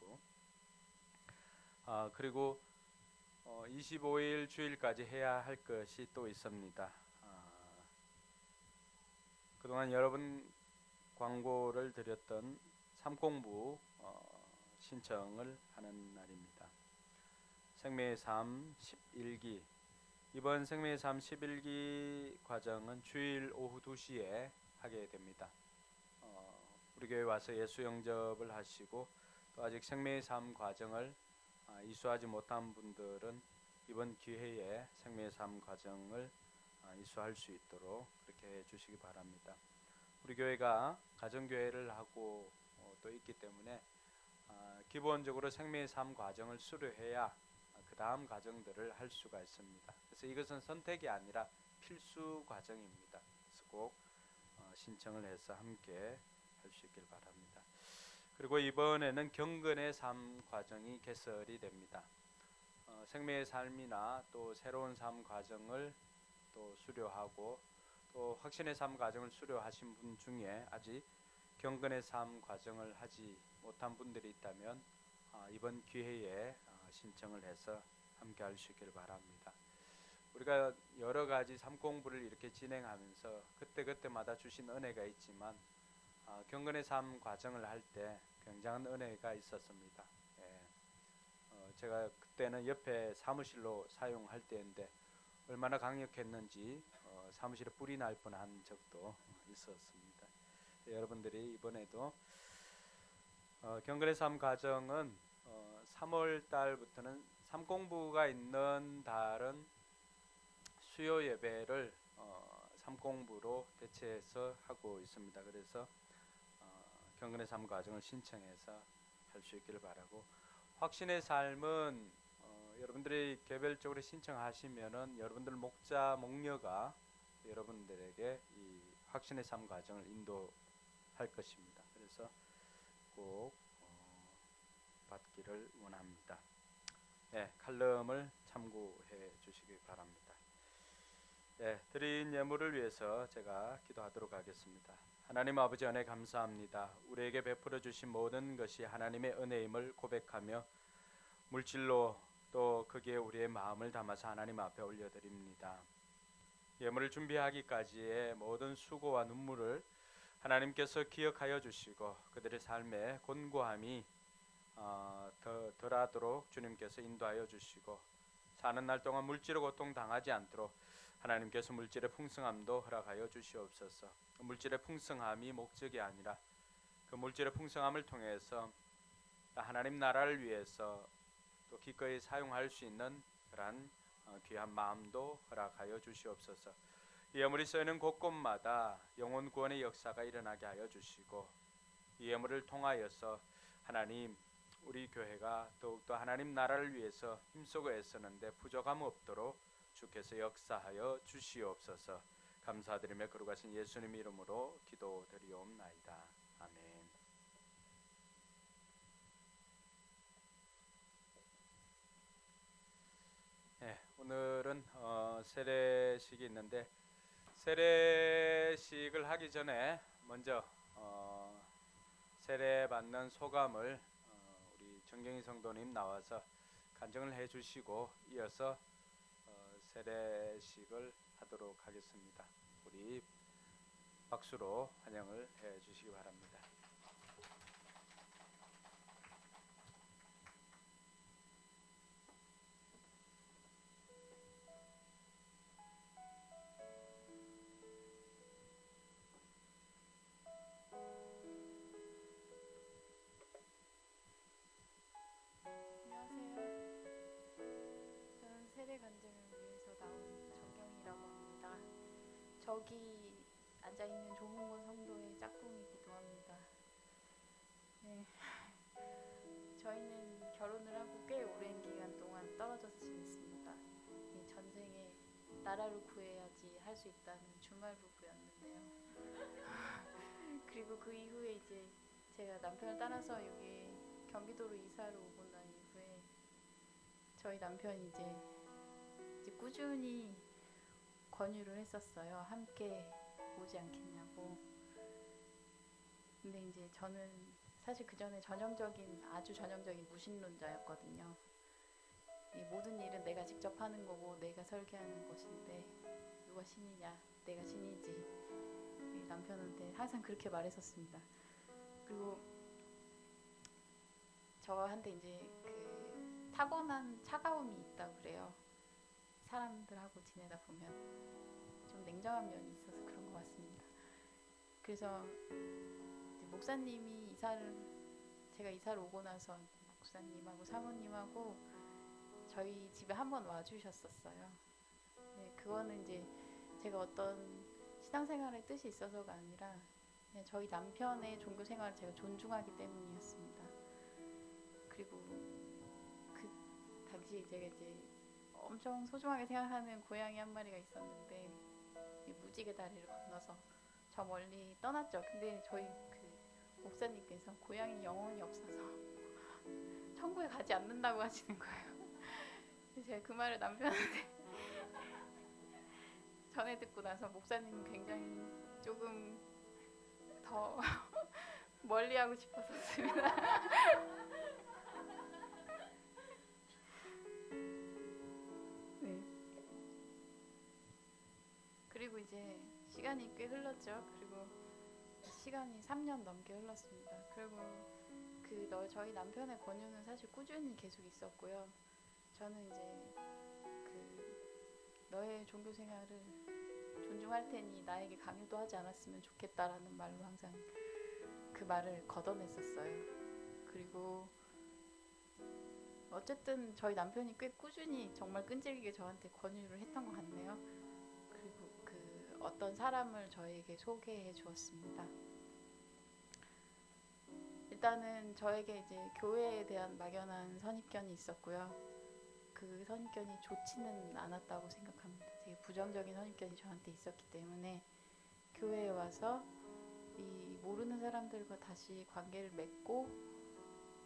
주. 그리고 25일 주일까지 해야 할 것이 또 있습니다. 그동안 여러분 광고를 드렸던 삼공부 신청을 하는 날입니다. 생명의 삶 11기. 이번 생명의 삶 11기 과정은 주일 오후 2시에 하게 됩니다. 우리 교회 와서 예수 영접을 하시고 또 아직 생명의 삶 과정을 이수하지 못한 분들은 이번 기회에 생명의 삶 과정을 이수할 수 있도록 그렇게 해주시기 바랍니다. 우리 교회가 가정교회를 하고 또 있기 때문에 기본적으로 생명의 삶 과정을 수료해야 그 다음 과정들을 할 수가 있습니다. 그래서 이것은 선택이 아니라 필수 과정입니다. 그래서 꼭 신청을 해서 함께 할 수 있길 바랍니다. 그리고 이번에는 경건의 삶 과정이 개설이 됩니다. 생명의 삶이나 또 새로운 삶 과정을 또 수료하고 또 확신의 삶 과정을 수료하신 분 중에 아직 경건의 삶 과정을 하지 못한 분들이 있다면 이번 기회에 신청을 해서 함께 할 수 있기를 바랍니다. 우리가 여러 가지 삶 공부를 이렇게 진행하면서 그때그때마다 주신 은혜가 있지만 경건의 삶 과정을 할 때 굉장한 은혜가 있었습니다. 제가 그때는 옆에 사무실로 사용할 때인데 얼마나 강력했는지 사무실에 불이 날 뻔한 적도 있었습니다. 여러분들이 이번에도 경건의 삶 과정은 3월 달부터는 삶공부가 있는 달은 수요 예배를 삶공부로 대체해서 하고 있습니다. 그래서 경건의 삶 과정을 신청해서 할 수 있기를 바라고, 확신의 삶은 여러분들이 개별적으로 신청하시면은 여러분들 목자 목녀가 여러분들에게 이 확신의 삶 과정을 인도할 것입니다. 그래서 꼭 받기를 원합니다. 칼럼을 참고해 주시기 바랍니다. 드린 예물을 위해서 제가 기도하도록 하겠습니다. 하나님 아버지, 은혜 감사합니다. 우리에게 베풀어 주신 모든 것이 하나님의 은혜임을 고백하며 물질로 또 거기에 우리의 마음을 담아서 하나님 앞에 올려드립니다. 예물을 준비하기까지의 모든 수고와 눈물을 하나님께서 기억하여 주시고 그들의 삶에 곤고함이 덜하도록 주님께서 인도하여 주시고 사는 날 동안 물질의 고통 당하지 않도록 하나님께서 물질의 풍성함도 허락하여 주시옵소서. 물질의 풍성함이 목적이 아니라 그 물질의 풍성함을 통해서 하나님 나라를 위해서 또 기꺼이 사용할 수 있는 그러한 귀한 마음도 허락하여 주시옵소서. 이 예물이 쓰이는 곳곳마다 영혼 구원의 역사가 일어나게 하여 주시고 이 예물을 통하여서 하나님, 우리 교회가 더욱더 하나님 나라를 위해서 힘쓰고 애쓰는데 부족함 없도록 주께서 역사하여 주시옵소서. 감사드리며 거룩하신 예수님 이름으로 기도드리옵나이다. 아멘. 오늘은 세례식이 있는데 세례식을 하기 전에 먼저 세례 받는 소감을 우리 정경희 성도님 나와서 간증을 해주시고 이어서 세례식을 하도록 하겠습니다. 우리 박수로 환영을 해주시기 바랍니다. 저는 세례 간증을 위해서 나온 정경이라고 합니다. 저기 앉아있는 조문곤 성도의 짝꿍이기도 합니다. 저희는 결혼을 하고 꽤 오랜 기간 동안 떨어져서 지냈습니다. 전생에 나라를 구해야지 할 수 있다는 주말 부부였는데요. 그리고 그 이후에 이제 제가 남편을 따라서 여기 경기도로 이사를 오고 난 이후에 저희 남편이 이제 꾸준히 권유를 했었어요. 함께 오지 않겠냐고. 근데 이제 저는 사실 그 전에 아주 전형적인 무신론자였거든요. 이 모든 일은 내가 직접 하는 거고 내가 설계하는 것인데 누가 신이냐? 내가 신이지. 이 남편한테 항상 그렇게 말했었습니다. 그리고 저한테 이제 그 타고난 차가움이 있다고 그래요. 사람들하고 지내다 보면 좀 냉정한 면이 있어서 그런 것 같습니다. 그래서 목사님이 제가 이사를 오고 나서 목사님하고 사모님하고 저희 집에 한번 와주셨었어요. 네, 그거는 이제 제가 어떤 신앙생활의 뜻이 있어서가 아니라 그냥 저희 남편의 종교 생활을 제가 존중하기 때문이었습니다. 그리고 그 당시 제가 이제 엄청 소중하게 생각하는 고양이 한 마리가 있었는데 무지개 다리를 건너서 저 멀리 떠났죠. 근데 저희 그 목사님께서 고양이 영혼이 없어서 천국에 가지 않는다고 하시는 거예요. 제가 그 말을 남편한테 전해 듣고 나서 목사님은 굉장히 조금 더 멀리하고 싶었습니다. 네. 그리고 이제 시간이 꽤 흘렀죠. 그리고 시간이 3년 넘게 흘렀습니다. 그리고 저희 남편의 권유는 사실 꾸준히 계속 있었고요. 저는 이제 너의 종교 생활을 존중할 테니 나에게 강요도 하지 않았으면 좋겠다라는 말로 항상 그 말을 걷어냈었어요. 그리고 어쨌든 저희 남편이 꽤 꾸준히 정말 끈질기게 저한테 권유를 했던 것 같네요. 그리고 어떤 사람을 저에게 소개해 주었습니다. 일단은 저에게 이제 교회에 대한 막연한 선입견이 있었고요. 그 선입견이 좋지는 않았다고 생각합니다. 되게 부정적인 선입견이 저한테 있었기 때문에 교회에 와서 이 모르는 사람들과 다시 관계를 맺고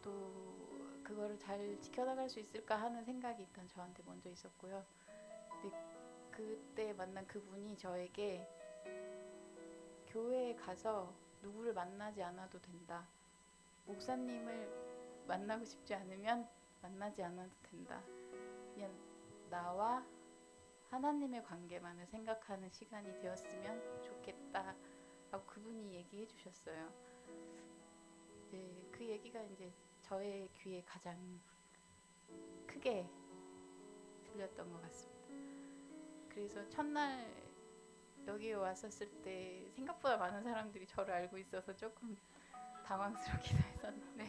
또 그거를 잘 지켜나갈 수 있을까 하는 생각이 일단 저한테 먼저 있었고요. 근데 그때 만난 그분이 저에게 교회에 가서 누구를 만나지 않아도 된다. 목사님을 만나고 싶지 않으면 만나지 않아도 된다. 그냥 나와 하나님의 관계만을 생각하는 시간이 되었으면 좋겠다 라고 그분이 얘기해 주셨어요. 네, 그 얘기가 이제 저의 귀에 가장 크게 들렸던 것 같습니다. 그래서 첫날 여기에 왔었을 때 생각보다 많은 사람들이 저를 알고 있어서 조금 당황스럽기도 했었는데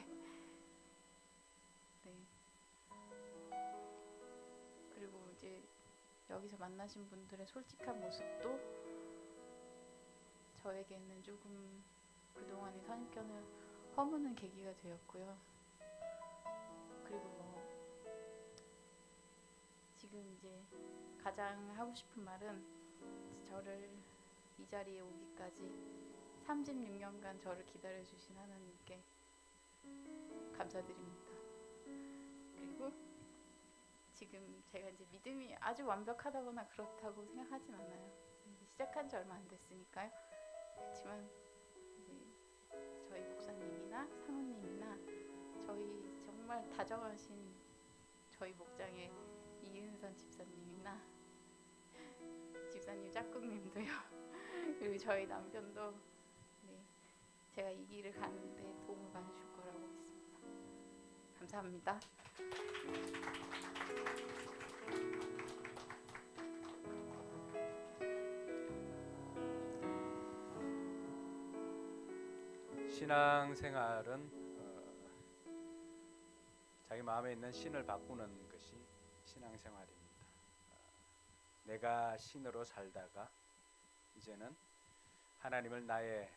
네. 그리고 이제 여기서 만나신 분들의 솔직한 모습도 저에게는 조금 그동안의 선입견을 허무는 계기가 되었고요. 그리고 지금 이제 가장 하고 싶은 말은 저를 이 자리에 오기까지 36년간 저를 기다려주신 하나님께 감사드립니다. 그리고 지금 제가 이제 믿음이 아주 완벽하다거나 그렇다고 생각하진 않아요. 시작한 지 얼마 안 됐으니까요. 그렇지만 이제 저희 목사님이나 사모님이나 저희 정말 다정하신 저희 목장의 이은선 집사님이나 집사님 짝꿍님도요. 그리고 저희 남편도 네, 제가 이 길을 가는데 도움을 많이 줄 거라고 믿습니다. 감사합니다. 신앙생활은 자기 마음에 있는 신을 바꾸는 것이 신앙생활입니다. 내가 신으로 살다가 이제는 하나님을 나의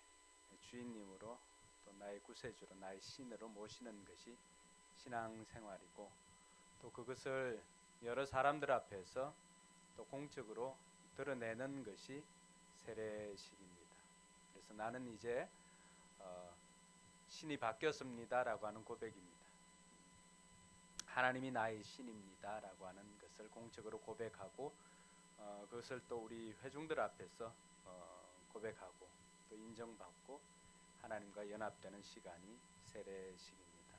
주인님으로 또 나의 구세주로 나의 신으로 모시는 것이 신앙생활이고 또 그것을 여러 사람들 앞에서 또 공적으로 드러내는 것이 세례식입니다. 그래서 나는 이제 신이 바뀌었습니다 라고 하는 고백입니다. 하나님이 나의 신입니다 라고 하는 것을 공적으로 고백하고 그것을 또 우리 회중들 앞에서 고백하고 또 인정받고 하나님과 연합되는 시간이 세례식입니다.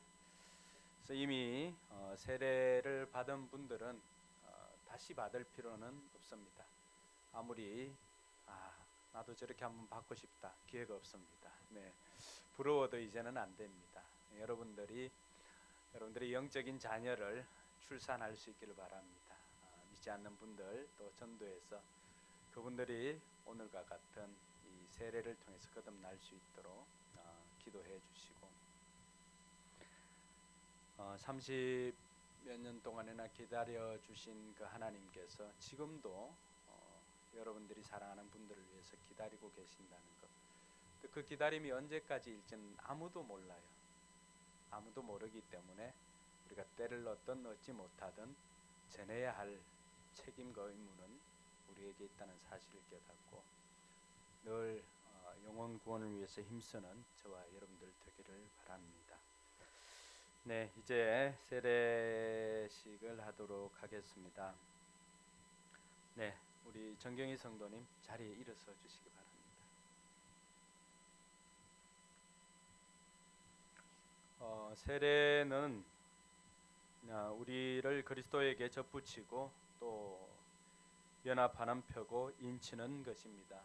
그래서 이미 세례를 받은 분들은 다시 받을 필요는 없습니다. 아무리 나도 저렇게 한번 받고 싶다, 기회가 없습니다. 네, 부러워도 이제는 안 됩니다. 여러분들의 영적인 자녀를 출산할 수 있기를 바랍니다. 믿지 않는 분들 또 전도해서 그분들이 오늘과 같은 이 세례를 통해서 거듭날 수 있도록 기도해 주시고 30몇 년 동안이나 기다려 주신 그 하나님께서 지금도 여러분들이 사랑하는 분들을 위해서 기다리고 계신다는 것. 그 기다림이 언제까지일지는 아무도 몰라요. 아무도 모르기 때문에 우리가 때를 얻든 얻지 못하든 전해야 할 책임과 의무는 우리에게 있다는 사실을 깨닫고 늘 영혼 구원을 위해서 힘쓰는 저와 여러분들 되기를 바랍니다. 네, 이제 세례식을 하도록 하겠습니다. 네, 우리 정경희 성도님 자리에 일어서 주시기 바랍니다. 세례는 우리를 그리스도에게 접붙이고 또 연합하는 표고 인치는 것입니다.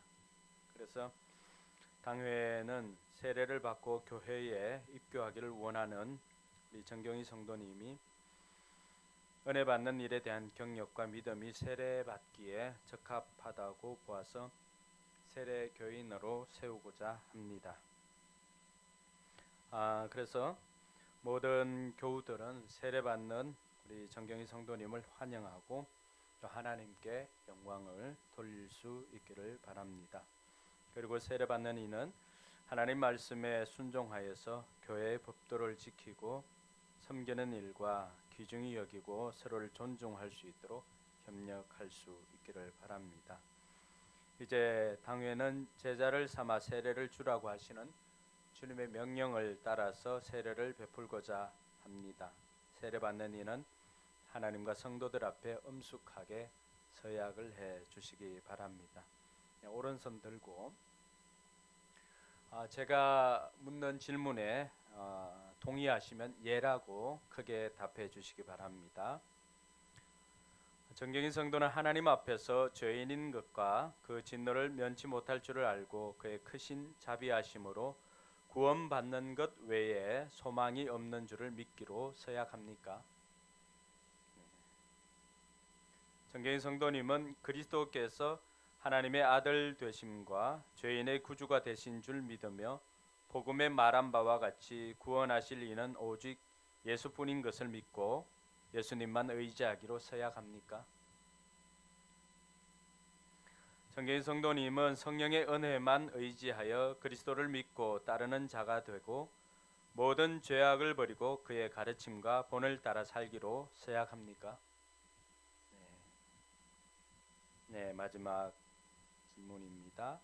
그래서 당회는 세례를 받고 교회에 입교하기를 원하는 우리 정경희 성도님이 은혜 받는 일에 대한 경력과 믿음이 세례 받기에 적합하다고 보아서 세례 교인으로 세우고자 합니다. 그래서 모든 교우들은 세례 받는 우리 정경희 성도님을 환영하고 또 하나님께 영광을 돌릴 수 있기를 바랍니다. 그리고 세례 받는 이는 하나님 말씀에 순종하여서 교회의 법도를 지키고 섬기는 일과 귀중히 여기고 서로를 존중할 수 있도록 협력할 수 있기를 바랍니다. 이제 당회는 제자를 삼아 세례를 주라고 하시는 주님의 명령을 따라서 세례를 베풀고자 합니다. 세례 받는 이는 하나님과 성도들 앞에 엄숙하게 서약을 해 주시기 바랍니다. 오른손 들고 제가 묻는 질문에 동의하시면 예라고 크게 답해 주시기 바랍니다. 정경희 성도는 하나님 앞에서 죄인인 것과 그 진노를 면치 못할 줄을 알고 그의 크신 자비하심으로 구원받는 것 외에 소망이 없는 줄을 믿기로 서약합니까? 정경희 성도님은 그리스도께서 하나님의 아들 되심과 죄인의 구주가 되신 줄 믿으며 복음에 말한 바와 같이 구원하실 이는 오직 예수뿐인 것을 믿고 예수님만 의지하기로 서약합니까? 정경희 성도님은 성령의 은혜만 의지하여 그리스도를 믿고 따르는 자가 되고 모든 죄악을 버리고 그의 가르침과 본을 따라 살기로 서약합니까? 네, 마지막 질문입니다.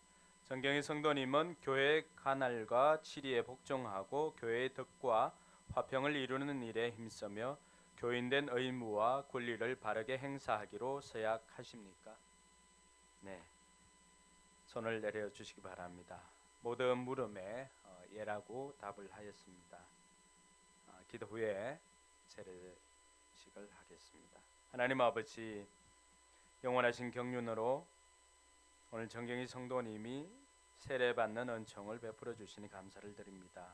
정경희 성도님은 교회의 간할과 치리에 복종하고 교회의 덕과 화평을 이루는 일에 힘쓰며 교인된 의무와 권리를 바르게 행사하기로 서약하십니까? 네, 손을 내려주시기 바랍니다. 모든 물음에 예라고 답을 하였습니다. 기도 후에 세례식을 하겠습니다. 하나님 아버지, 영원하신 경륜으로 오늘 정경희 성도님이 세례받는 은총을 베풀어 주시니 감사를 드립니다.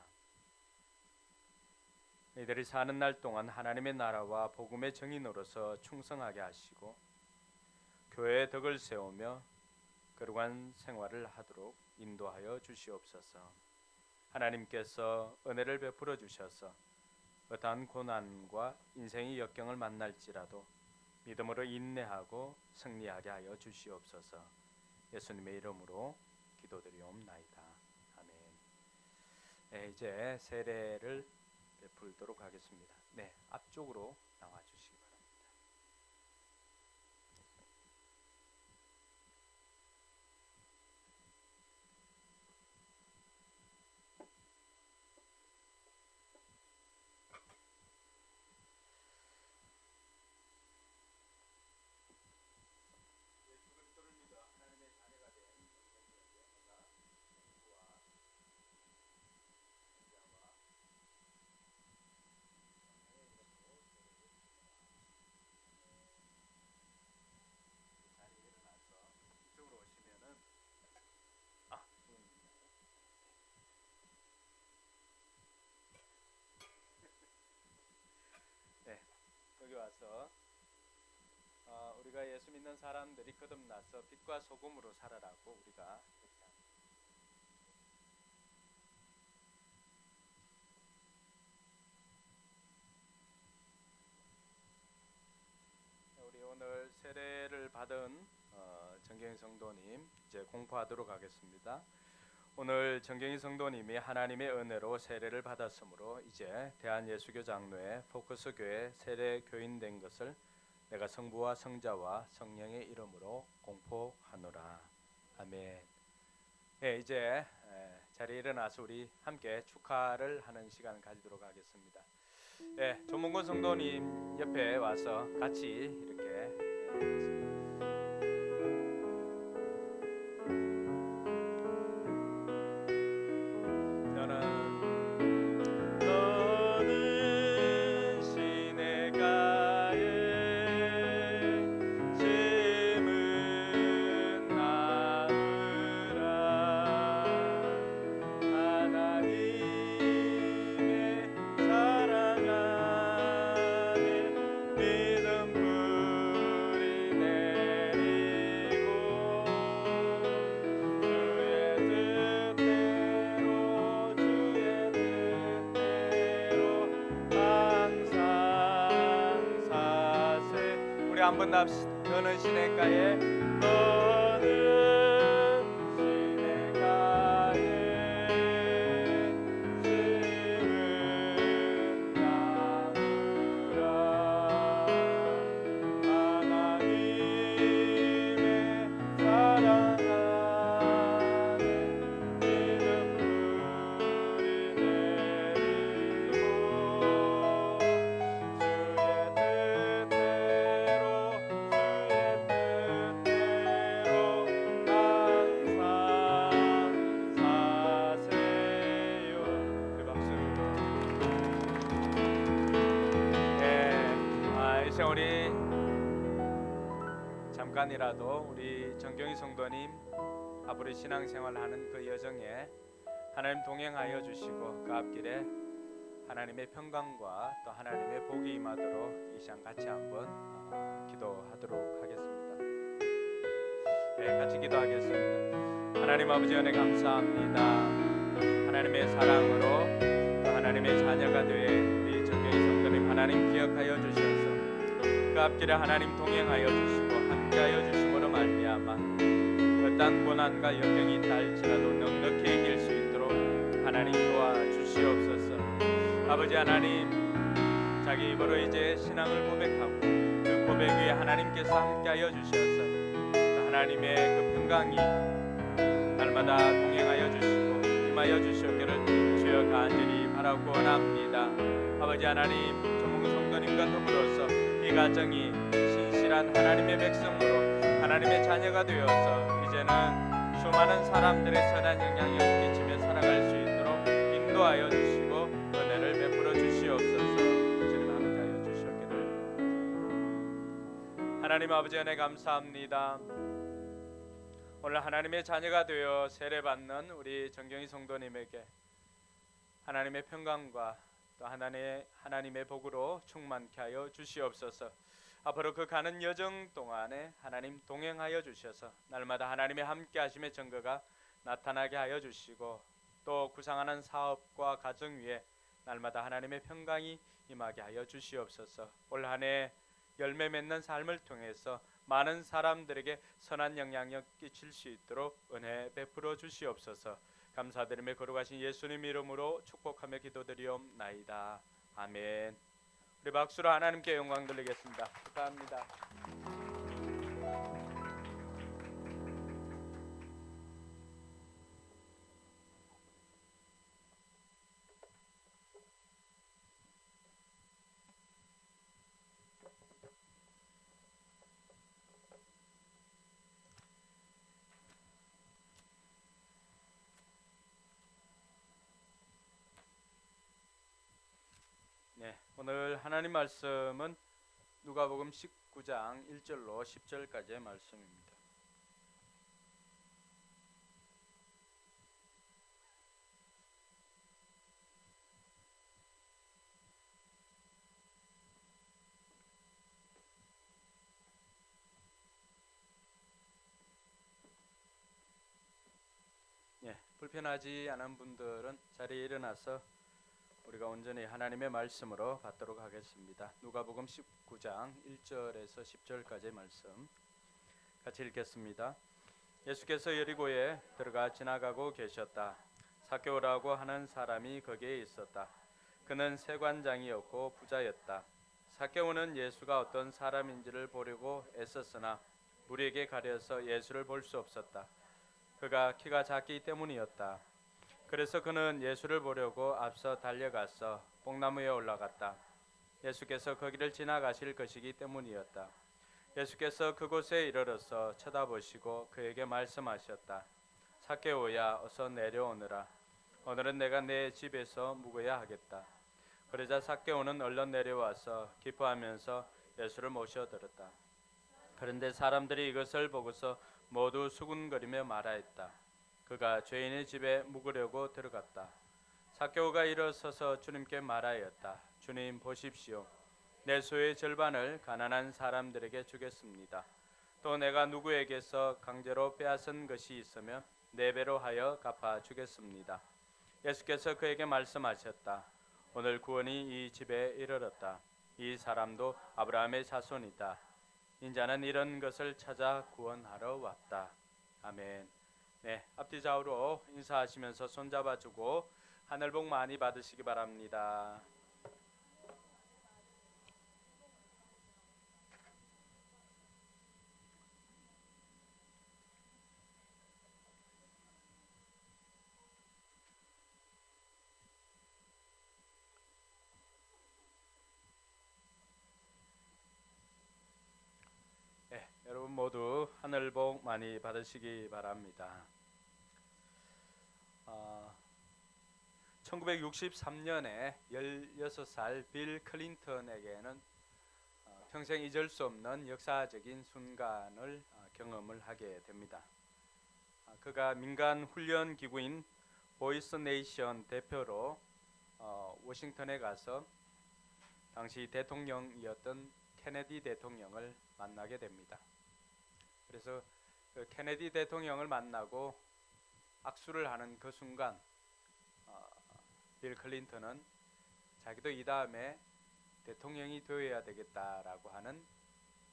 이들이 사는 날 동안 하나님의 나라와 복음의 증인으로서 충성하게 하시고 교회의 덕을 세우며 거룩한 생활을 하도록 인도하여 주시옵소서. 하나님께서 은혜를 베풀어 주셔서 어떠한 고난과 인생의 역경을 만날지라도 믿음으로 인내하고 승리하게 하여 주시옵소서. 예수님의 이름으로 기도드리옵나이다. 아멘. 네, 이제 세례를 베풀도록 하겠습니다. 네, 앞쪽으로 나와 주시기 바랍니다. 와서 우리가 예수 믿는 사람들이 거듭나서 빛과 소금으로 살아라고 우리가 우리 오늘 세례를 받은 정경희 성도님 이제 공포하도록 하겠습니다. 오늘 정경희 성도님이 하나님의 은혜로 세례를 받았으므로 이제 대한예수교 장로회 포커스교회 세례 교인 된 것을 내가 성부와 성자와 성령의 이름으로 공포하노라. 아멘. 네, 이제 자리에 일어나서 우리 함께 축하를 하는 시간을 가지도록 하겠습니다. 네, 조문권 성도님 옆에 와서 같이 이렇게 한번 납시다. 너는 시냇가에 너는 시냇가에 심은 나무라 하나님의 사랑하는 믿음물이 내리고 우리 잠깐이라도 우리 정경희 성도님 앞으로 신앙생활하는 그 여정에 하나님 동행하여 주시고 그 앞길에 하나님의 평강과 또 하나님의 복이 임하도록 이 시간 같이 한번 기도하도록 하겠습니다. 네, 같이 기도하겠습니다. 하나님 아버지 은혜 감사합니다. 하나님의 사랑으로 또 하나님의 자녀가 되어 우리 정경희 성도님 하나님 기억하여 주셔서 그 앞길에 하나님 동행하여 주시고 함께하여 주심으로 말미암아 어떠한 고난과 역경이 있다 할지라도 넉넉히 이길 수 있도록 하나님 도와주시옵소서. 아버지 하나님, 자기 입으로 이제 신앙을 고백하고 그 고백 위에 하나님께서 함께하여 주셔서 하나님의 그 평강이 날마다 동행하여 주시고 임하여 주시옵기를 주여 간절히 바라고 원합니다. 아버지 하나님, 조문 성도님과 더불어서 이 가정이 신실한 하나님의 백성으로 하나님의 자녀가 되어서 이제는 수많은 사람들의 선한 영향을 끼치며 살아갈 수 있도록 인도하여 주시고 은혜를 베풀어 주시옵소서. 주님 함께하여 주시옵기를. 하나님 아버지 은혜 감사합니다. 오늘 하나님의 자녀가 되어 세례받는 우리 정경희 성도님에게 하나님의 평강과 또 하나님의 복으로 충만케 하여 주시옵소서. 앞으로 그 가는 여정 동안에 하나님 동행하여 주셔서 날마다 하나님의 함께 하심의 증거가 나타나게 하여 주시고 또 구상하는 사업과 가정 위에 날마다 하나님의 평강이 임하게 하여 주시옵소서. 올 한 해 열매 맺는 삶을 통해서 많은 사람들에게 선한 영향력 끼칠 수 있도록 은혜 베풀어 주시옵소서. 감사드리며 거룩하신 예수님 이름으로 축복하며 기도드리옵나이다. 아멘. 우리 박수로 하나님께 영광 돌리겠습니다. 축하합니다. 네, 오늘 하나님 말씀은 누가복음 19장 1절로 10절까지의 말씀입니다. 불편하지 않은 분들은 자리에 일어나서 우리가 온전히 하나님의 말씀으로 받도록 하겠습니다. 누가복음 19장 1절에서 10절까지의 말씀 같이 읽겠습니다. 예수께서 여리고에 들어가 지나가고 계셨다. 삭개오라고 하는 사람이 거기에 있었다. 그는 세관장이었고 부자였다. 삭개오는 예수가 어떤 사람인지를 보려고 애썼으나 무리에게 가려서 예수를 볼 수 없었다. 그가 키가 작기 때문이었다. 그래서 그는 예수를 보려고 앞서 달려가서 뽕나무에 올라갔다. 예수께서 거기를 지나가실 것이기 때문이었다. 예수께서 그곳에 이르러서 쳐다보시고 그에게 말씀하셨다. 삭개오야, 어서 내려오너라. 오늘은 내가 내 집에서 묵어야 하겠다. 그러자 삭개오는 얼른 내려와서 기뻐하면서 예수를 모셔들었다. 그런데 사람들이 이것을 보고서 모두 수군거리며 말하였다. 그가 죄인의 집에 묵으려고 들어갔다. 삭개오가 일어서서 주님께 말하였다. 주님, 보십시오. 내 소유의 절반을 가난한 사람들에게 주겠습니다. 또 내가 누구에게서 강제로 빼앗은 것이 있으면 4배로 하여 갚아 주겠습니다. 예수께서 그에게 말씀하셨다. 오늘 구원이 이 집에 이르렀다. 이 사람도 아브라함의 자손이다. 인자는 이런 것을 찾아 구원하러 왔다. 아멘. 네, 앞뒤 좌우로 인사하시면서 손잡아주고 하늘 복 많이 받으시기 바랍니다. 네, 여러분 모두 하늘 복 많이 받으시기 바랍니다. 1963년에 16살 빌 클린턴에게는 평생 잊을 수 없는 역사적인 순간을 경험을 하게 됩니다. 그가 민간 훈련 기구인 보이스 네이션 대표로 워싱턴에 가서 당시 대통령이었던 케네디 대통령을 만나게 됩니다. 그래서 그 케네디 대통령을 만나고 악수를 하는 그 순간 빌 클린턴은 자기도 이 다음에 대통령이 되어야 되겠다라고 하는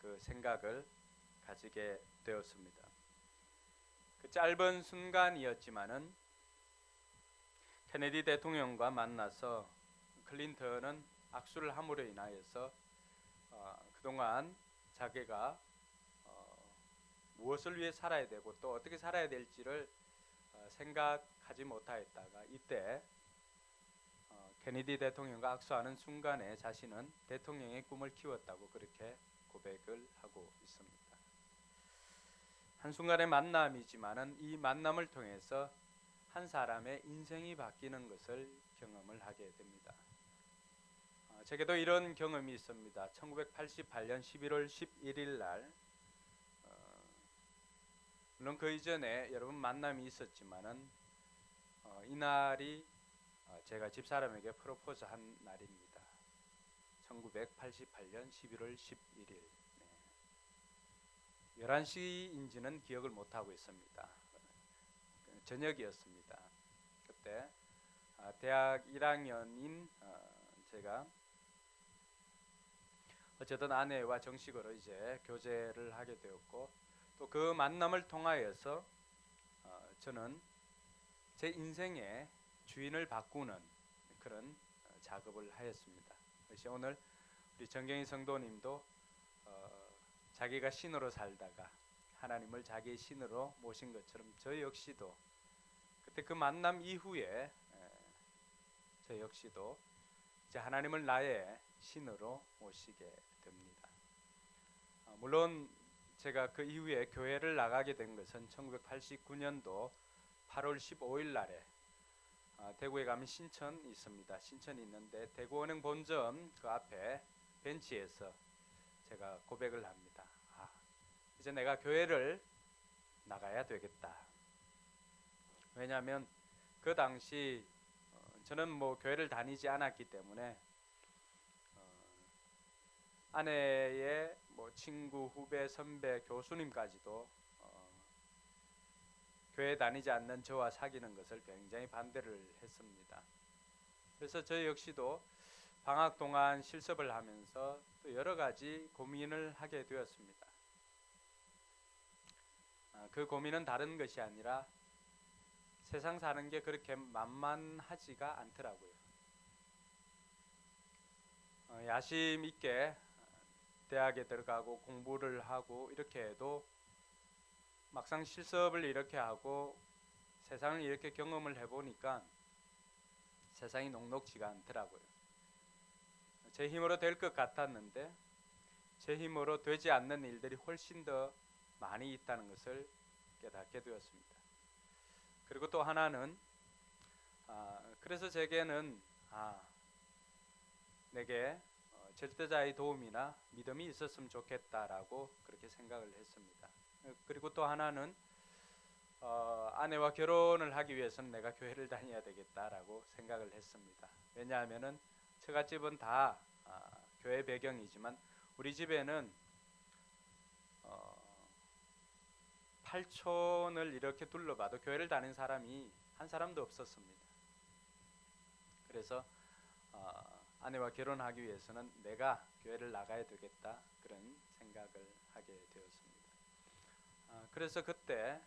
그 생각을 가지게 되었습니다. 그 짧은 순간이었지만은 케네디 대통령과 만나서 클린턴은 악수를 함으로 인하여서 그동안 자기가 무엇을 위해 살아야 되고 또 어떻게 살아야 될지를 생각하지 못하였다가 이때 케네디 대통령과 악수하는 순간에 자신은 대통령의 꿈을 키웠다고 그렇게 고백을 하고 있습니다. 한순간의 만남이지만은 이 만남을 통해서 한 사람의 인생이 바뀌는 것을 경험을 하게 됩니다. 제게도 이런 경험이 있습니다. 1988년 11월 11일 날 물론 그 이전에 여러분 만남이 있었지만은 이날이 제가 집사람에게 프로포즈 한 날입니다. 1988년 11월 11일 11시인지는 기억을 못하고 있습니다. 저녁이었습니다. 그때 대학 1학년인 제가 어쨌든 아내와 정식으로 이제 교제를 하게 되었고 또 그 만남을 통하여서 저는 제 인생의 주인을 바꾸는 그런 작업을 하였습니다. 그래서 오늘 우리 정경희 성도님도 자기가 신으로 살다가 하나님을 자기의 신으로 모신 것처럼 저 역시도 그때 그 만남 이후에 저 역시도 이제 하나님을 나의 신으로 모시게 됩니다. 물론 제가 그 이후에 교회를 나가게 된 것은 1989년도 8월 15일 날에 대구에 가면 신천이 있습니다. 신천이 있는데 대구은행 본점 그 앞에 벤치에서 제가 고백을 합니다. 이제 내가 교회를 나가야 되겠다. 왜냐하면 그 당시 저는 뭐 교회를 다니지 않았기 때문에 아내의 뭐 친구, 후배, 선배, 교수님까지도 교회 다니지 않는 저와 사귀는 것을 굉장히 반대를 했습니다. 그래서 저 역시도 방학 동안 실습을 하면서 또 여러 가지 고민을 하게 되었습니다. 그 고민은 다른 것이 아니라 세상 사는 게 그렇게 만만하지가 않더라고요. 야심 있게 대학에 들어가고 공부를 하고 이렇게 해도 막상 실습을 이렇게 하고 세상을 이렇게 경험을 해보니까 세상이 녹록지가 않더라고요. 제 힘으로 될 것 같았는데 제 힘으로 되지 않는 일들이 훨씬 더 많이 있다는 것을 깨닫게 되었습니다. 그리고 또 하나는 그래서 제게는 내게 절대자의 도움이나 믿음이 있었으면 좋겠다라고 그렇게 생각을 했습니다. 그리고 또 하나는 아내와 결혼을 하기 위해서는 내가 교회를 다녀야 되겠다라고 생각을 했습니다. 왜냐하면은 처갓집은 다 교회 배경이지만 우리 집에는 8촌을 이렇게 둘러봐도 교회를 다닌 사람이 한 사람도 없었습니다. 그래서 아내와 결혼하기 위해서는 내가 교회를 나가야 되겠다 그런 생각을 하게 되었습니다. 그래서 그때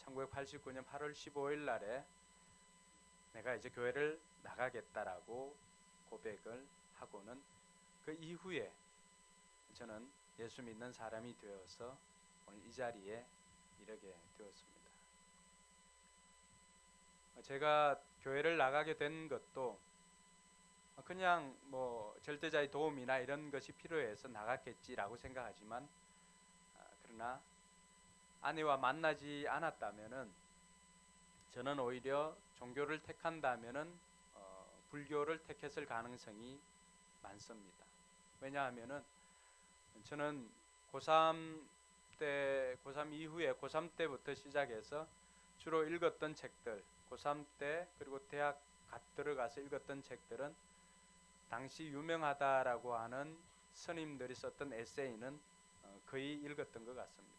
1989년 8월 15일 날에 내가 이제 교회를 나가겠다라고 고백을 하고는 그 이후에 저는 예수 믿는 사람이 되어서 오늘 이 자리에 이르게 되었습니다. 제가 교회를 나가게 된 것도 그냥 뭐 절대자의 도움이나 이런 것이 필요해서 나갔겠지라고 생각하지만 그러나 아내와 만나지 않았다면은 저는 오히려 종교를 택한다면은 불교를 택했을 가능성이 많습니다. 왜냐하면은 저는 고3 이후에 고3 때부터 시작해서 주로 읽었던 책들, 고3 때 그리고 대학 들어가서 읽었던 책들은 당시 유명하다라고 하는 스님들이 썼던 에세이는 거의 읽었던 것 같습니다.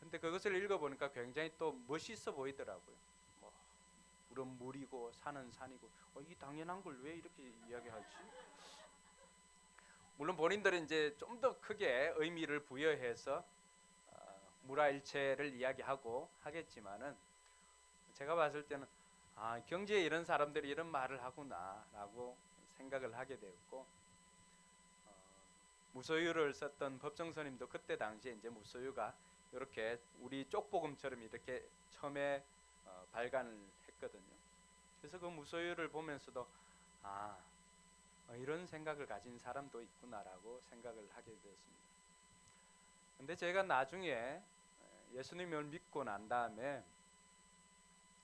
근데 그것을 읽어보니까 굉장히 또 멋있어 보이더라고요. 뭐 물은 물이고 산은 산이고 이 당연한 걸 왜 이렇게 이야기하지? 물론 본인들은 이제 좀 더 크게 의미를 부여해서 물화일체를 이야기하고 하겠지만은 제가 봤을 때는 경제에 이런 사람들이 이런 말을 하구나라고 생각을 하게 되었고 무소유를 썼던 법정스님도 그때 당시에 이제 무소유가 이렇게 우리 쪽복음처럼 이렇게 처음에 발간을 했거든요. 그래서 그 무소유를 보면서도 이런 생각을 가진 사람도 있구나라고 생각을 하게 되었습니다. 근데 제가 나중에 예수님을 믿고 난 다음에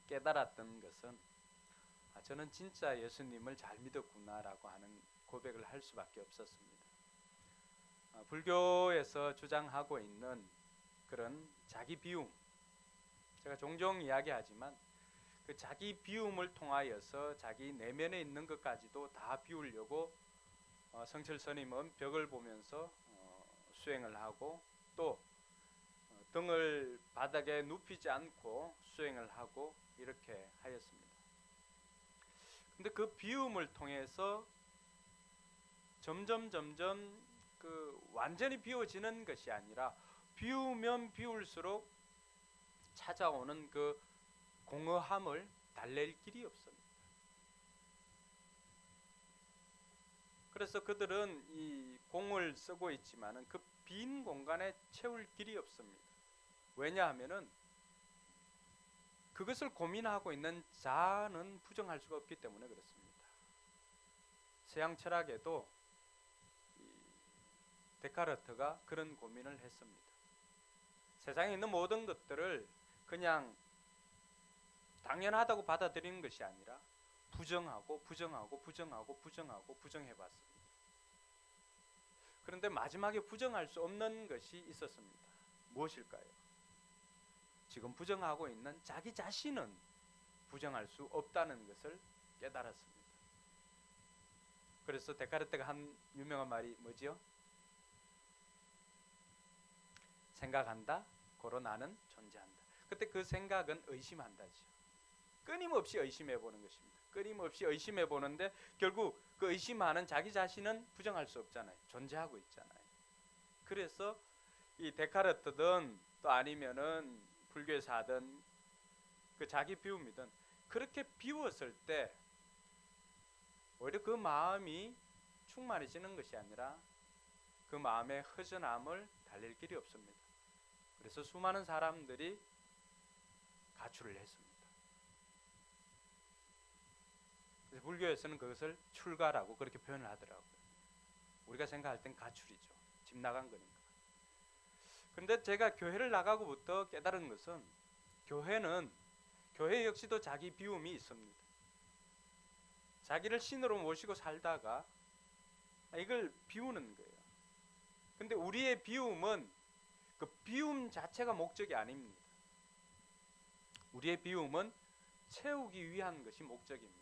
깨달았던 것은 저는 진짜 예수님을 잘 믿었구나라고 하는 고백을 할 수밖에 없었습니다. 불교에서 주장하고 있는 그런 자기 비움, 제가 종종 이야기하지만 그 자기 비움을 통하여서 자기 내면에 있는 것까지도 다 비우려고 성철 스님은 벽을 보면서 수행을 하고 또 등을 바닥에 눕히지 않고 수행을 하고 이렇게 하였습니다. 근데 그 비움을 통해서 점점 그 완전히 비워지는 것이 아니라 비우면 비울수록 찾아오는 그 공허함을 달랠 길이 없습니다. 그래서 그들은 이 공을 쓰고 있지만은 그 빈 공간에 채울 길이 없습니다. 왜냐하면은 그것을 고민하고 있는 자는 부정할 수가 없기 때문에 그렇습니다. 서양 철학에도 데카르트가 그런 고민을 했습니다. 세상에 있는 모든 것들을 그냥 당연하다고 받아들이는 것이 아니라 부정해봤습니다. 그런데 마지막에 부정할 수 없는 것이 있었습니다. 무엇일까요? 지금 부정하고 있는 자기 자신은 부정할 수 없다는 것을 깨달았습니다. 그래서 데카르트가 한 유명한 말이 뭐지요? 생각한다, 고로 나는 존재한다. 그때 그 생각은 의심한다죠. 끊임없이 의심해 보는 것입니다. 끊임없이 의심해 보는데 결국 그 의심하는 자기 자신은 부정할 수 없잖아요. 존재하고 있잖아요. 그래서 이 데카르트든 또 아니면은 불교에서든 그 자기 비움이든 그렇게 비웠을 때 오히려 그 마음이 충만해지는 것이 아니라 그 마음의 허전함을 달랠 길이 없습니다. 그래서 수많은 사람들이 가출을 했습니다. 그래서 불교에서는 그것을 출가라고 그렇게 표현을 하더라고요. 우리가 생각할 땐 가출이죠. 집 나간 거니까. 그런데 제가 교회를 나가고부터 깨달은 것은 교회 역시도 자기 비움이 있습니다. 자기를 신으로 모시고 살다가 이걸 비우는 거예요. 근데 우리의 비움은 그 비움 자체가 목적이 아닙니다. 우리의 비움은 채우기 위한 것이 목적입니다.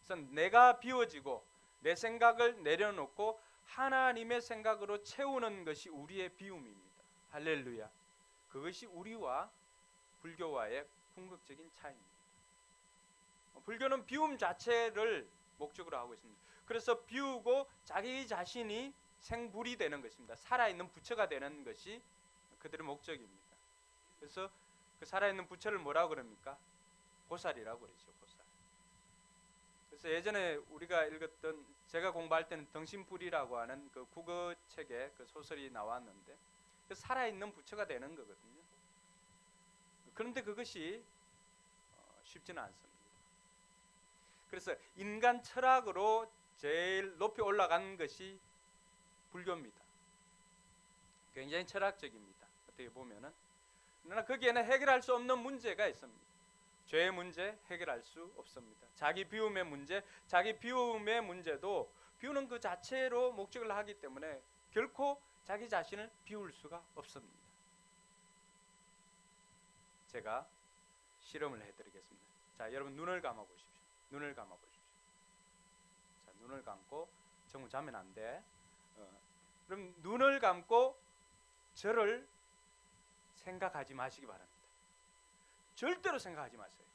그래서 내가 비워지고 내 생각을 내려놓고 하나님의 생각으로 채우는 것이 우리의 비움입니다. 할렐루야. 그것이 우리와 불교와의 궁극적인 차이입니다. 불교는 비움 자체를 목적으로 하고 있습니다. 그래서 비우고 자기 자신이 생불이 되는 것입니다. 살아있는 부처가 되는 것이 그들의 목적입니다. 그래서 그 살아있는 부처를 뭐라고 그럽니까? 보살이라고 그러죠. 보살. 그래서 예전에 우리가 읽었던, 제가 공부할 때는 덩신불이라고 하는 그 국어책에 그 소설이 나왔는데 그 살아있는 부처가 되는 거거든요. 그런데 그것이 쉽지는 않습니다. 그래서 인간 철학으로 제일 높이 올라간 것이 불교입니다. 굉장히 철학적입니다. 어떻게 보면은. 그러나 거기에는 해결할 수 없는 문제가 있습니다. 죄의 문제 해결할 수 없습니다. 자기 비움의 문제, 자기 비움의 문제도 비우는 그 자체로 목적을 하기 때문에 결코 자기 자신을 비울 수가 없습니다. 제가 실험을 해드리겠습니다. 자, 여러분 눈을 감아 보십시오. 눈을 감아 보십시오. 자, 눈을 감고 정말 자면 안 돼. 그럼 눈을 감고 저를 생각하지 마시기 바랍니다. 절대로 생각하지 마세요.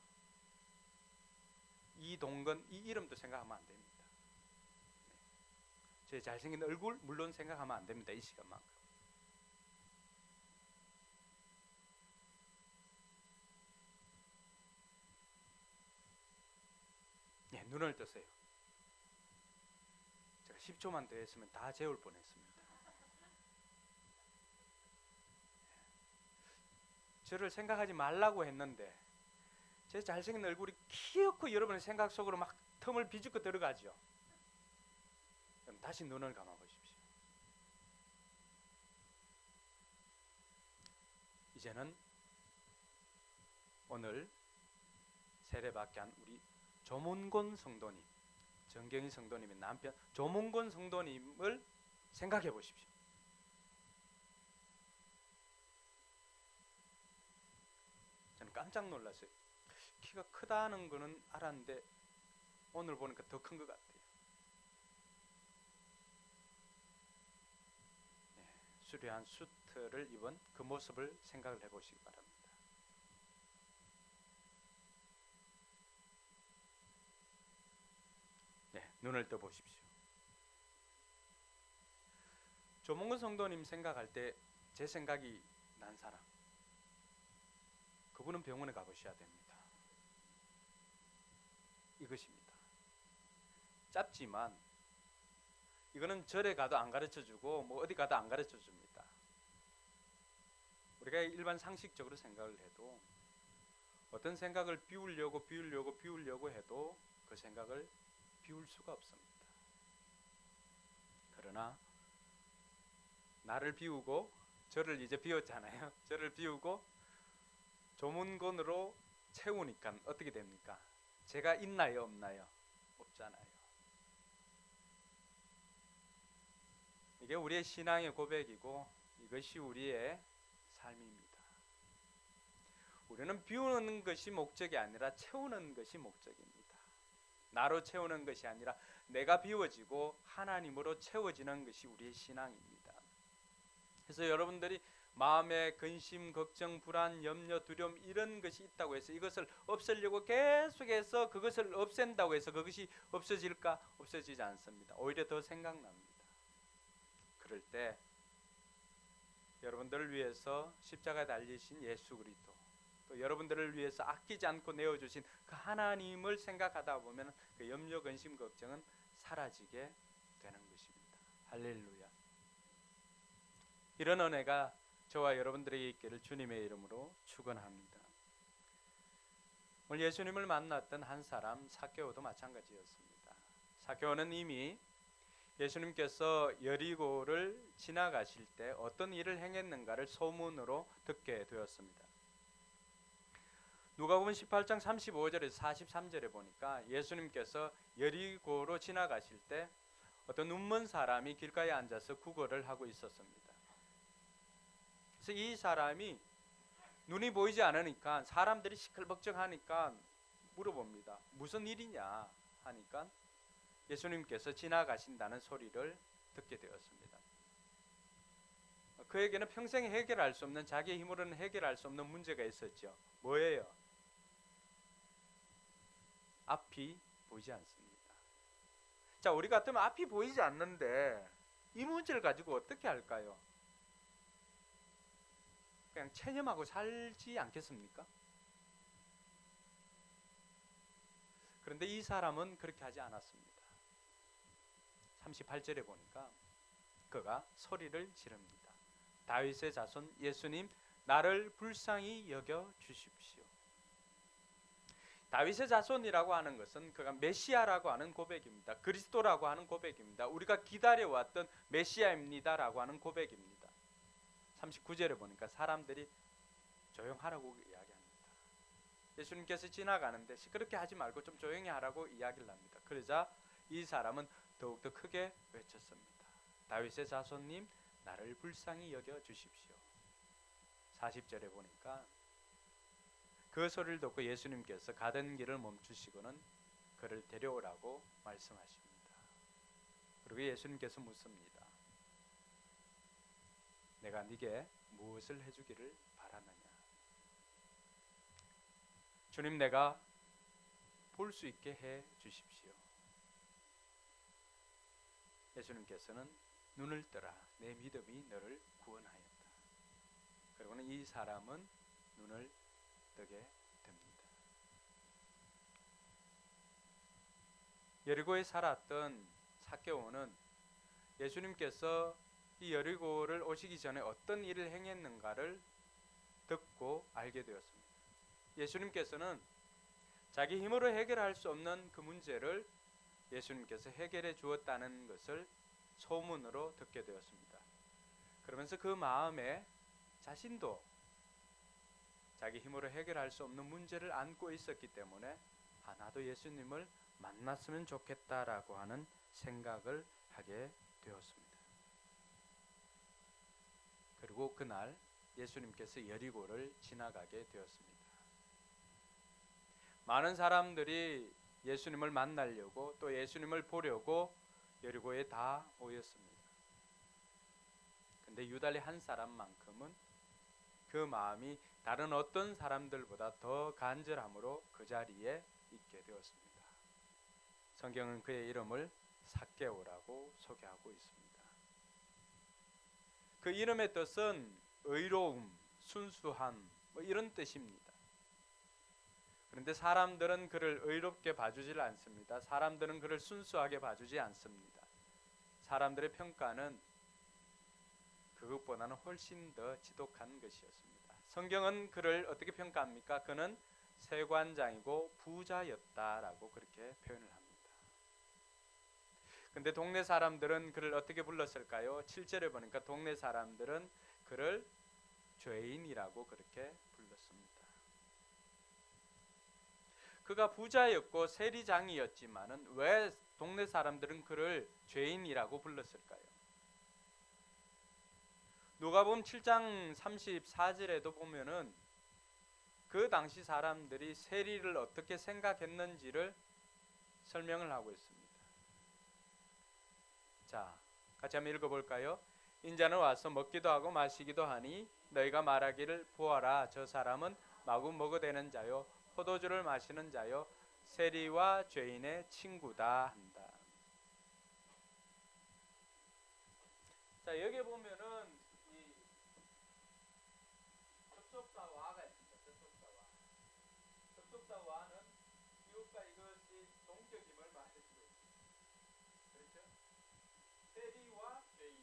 이동건, 이 이름도 생각하면 안 됩니다. 제 잘생긴 얼굴 물론 생각하면 안 됩니다. 이 시간만큼. 네, 눈을 뜨세요. 제가 10초만 더 했으면 다 재울 뻔했습니다. 저를 생각하지 말라고 했는데 제 잘생긴 얼굴이 키놓고 여러분의 생각 속으로 막 틈을 비집고 들어가죠. 그럼 다시 눈을 감아 보십시오. 이제는 오늘 세례받게 한 우리 조문곤 성도님, 정경희 성도님의 남편 조문곤 성도님을 생각해 보십시오. 저는 깜짝 놀랐어요. 키가 크다는 거는 알았는데 오늘 보니까 더 큰 것 같아요. 네, 수려한 수트를 입은 그 모습을 생각을 해보시기 바랍니다. 네, 눈을 떠보십시오. 조문근 성도님 생각할 때 제 생각이 난 사람, 그분은 병원에 가보셔야 됩니다. 이것입니다. 짧지만 이거는 절에 가도 안 가르쳐주고 뭐 어디 가도 안 가르쳐줍니다. 우리가 일반 상식적으로 생각을 해도 어떤 생각을 비우려고 해도 그 생각을 비울 수가 없습니다. 그러나 나를 비우고 저를 이제 비웠잖아요. 저를 비우고 조문건으로 채우니까 어떻게 됩니까? 제가 있나요, 없나요? 없잖아요. 이게 우리의 신앙의 고백이고 이것이 우리의 삶입니다. 우리는 비우는 것이 목적이 아니라 채우는 것이 목적입니다. 나로 채우는 것이 아니라 내가 비워지고 하나님으로 채워지는 것이 우리의 신앙입니다. 그래서 여러분들이 마음에 근심, 걱정, 불안, 염려, 두려움 이런 것이 있다고 해서 이것을 없애려고 계속해서 그것을 없앤다고 해서 그것이 없어질까? 없어지지 않습니다. 오히려 더 생각납니다. 그럴 때 여러분들을 위해서 십자가에 달리신 예수 그리스도, 또 여러분들을 위해서 아끼지 않고 내어주신 그 하나님을 생각하다 보면 그 염려, 근심, 걱정은 사라지게 되는 것입니다. 할렐루야. 이런 은혜가 저와 여러분들에게 있기를 주님의 이름으로 축원합니다. 오늘 예수님을 만났던 한 사람 삭개오도 마찬가지였습니다. 삭개오는 이미 예수님께서 여리고를 지나가실 때 어떤 일을 행했는가를 소문으로 듣게 되었습니다. 누가복음 18장 35절에서 43절에 보니까 예수님께서 여리고로 지나가실 때 어떤 눈먼 사람이 길가에 앉아서 구걸을 하고 있었습니다. 그래서 이 사람이 눈이 보이지 않으니까 사람들이 시끌벅적하니까 물어봅니다. 무슨 일이냐 하니까 예수님께서 지나가신다는 소리를 듣게 되었습니다. 그에게는 평생 해결할 수 없는, 자기의 힘으로는 해결할 수 없는 문제가 있었죠. 뭐예요? 앞이 보이지 않습니다. 자, 우리 같으면 앞이 보이지 않는데 이 문제를 가지고 어떻게 할까요? 그냥 체념하고 살지 않겠습니까? 그런데 이 사람은 그렇게 하지 않았습니다. 38절에 보니까 그가 소리를 지릅니다. 다윗의 자손 예수님, 나를 불쌍히 여겨 주십시오. 다윗의 자손이라고 하는 것은 그가 메시아라고 하는 고백입니다. 그리스도라고 하는 고백입니다. 우리가 기다려왔던 메시아입니다라고 하는 고백입니다. 39절에 보니까 사람들이 조용하라고 이야기합니다. 예수님께서 지나가는데 시끄럽게 하지 말고 좀 조용히 하라고 이야기를 합니다. 그러자 이 사람은 더욱더 크게 외쳤습니다. 다윗의 자손님, 나를 불쌍히 여겨 주십시오. 40절에 보니까 그 소리를 듣고 예수님께서 가던 길을 멈추시고는 그를 데려오라고 말씀하십니다. 그리고 예수님께서 묻습니다. 내가 네게 무엇을 해주기를 바라느냐? 주님, 내가 볼 수 있게 해 주십시오. 예수님께서는 눈을 뜨라, 내 믿음이 너를 구원하였다. 그리고는 이 사람은 눈을 뜨게 됩니다. 여리고에 살았던 삭개오는 예수님께서 이 여리고를 오시기 전에 어떤 일을 행했는가를 듣고 알게 되었습니다. 예수님께서는 자기 힘으로 해결할 수 없는 그 문제를 예수님께서 해결해 주었다는 것을 소문으로 듣게 되었습니다. 그러면서 그 마음에 자신도 자기 힘으로 해결할 수 없는 문제를 안고 있었기 때문에 나도 예수님을 만났으면 좋겠다라고 하는 생각을 하게 되었습니다. 그리고 그날 예수님께서 여리고를 지나가게 되었습니다. 많은 사람들이 예수님을 만나려고 또 예수님을 보려고 여리고에 다 모였습니다. 근데 유달리 한 사람만큼은 그 마음이 다른 어떤 사람들보다 더 간절함으로 그 자리에 있게 되었습니다. 성경은 그의 이름을 삭개오라고 소개하고 있습니다. 그 이름의 뜻은 의로움, 순수함 이런 뜻입니다. 그런데 사람들은 그를 의롭게 봐주질 않습니다. 사람들은 그를 순수하게 봐주지 않습니다. 사람들의 평가는 그것보다는 훨씬 더 지독한 것이었습니다. 성경은 그를 어떻게 평가합니까? 그는 세관장이고 부자였다라고 그렇게 표현을 합니다. 근데 동네 사람들은 그를 어떻게 불렀을까요? 7절에 보니까 동네 사람들은 그를 죄인이라고 그렇게 불렀습니다. 그가 부자였고 세리장이었지만은 왜 동네 사람들은 그를 죄인이라고 불렀을까요? 누가복음 7장 34절에도 보면은 그 당시 사람들이 세리를 어떻게 생각했는지를 설명을 하고 있습니다. 자, 같이 한번 읽어볼까요? 인자는 와서 먹기도 하고 마시기도 하니 너희가 말하기를 보아라, 저 사람은 마구 먹어대는 자요 포도주를 마시는 자요 세리와 죄인의 친구다 한다. 자, 여기 보면은 이 접속사 와가 있습니다. 접속사 와는 이웃과 이것이 동격임을 말해주고 있습니다. 그렇죠? 세리와 죄인.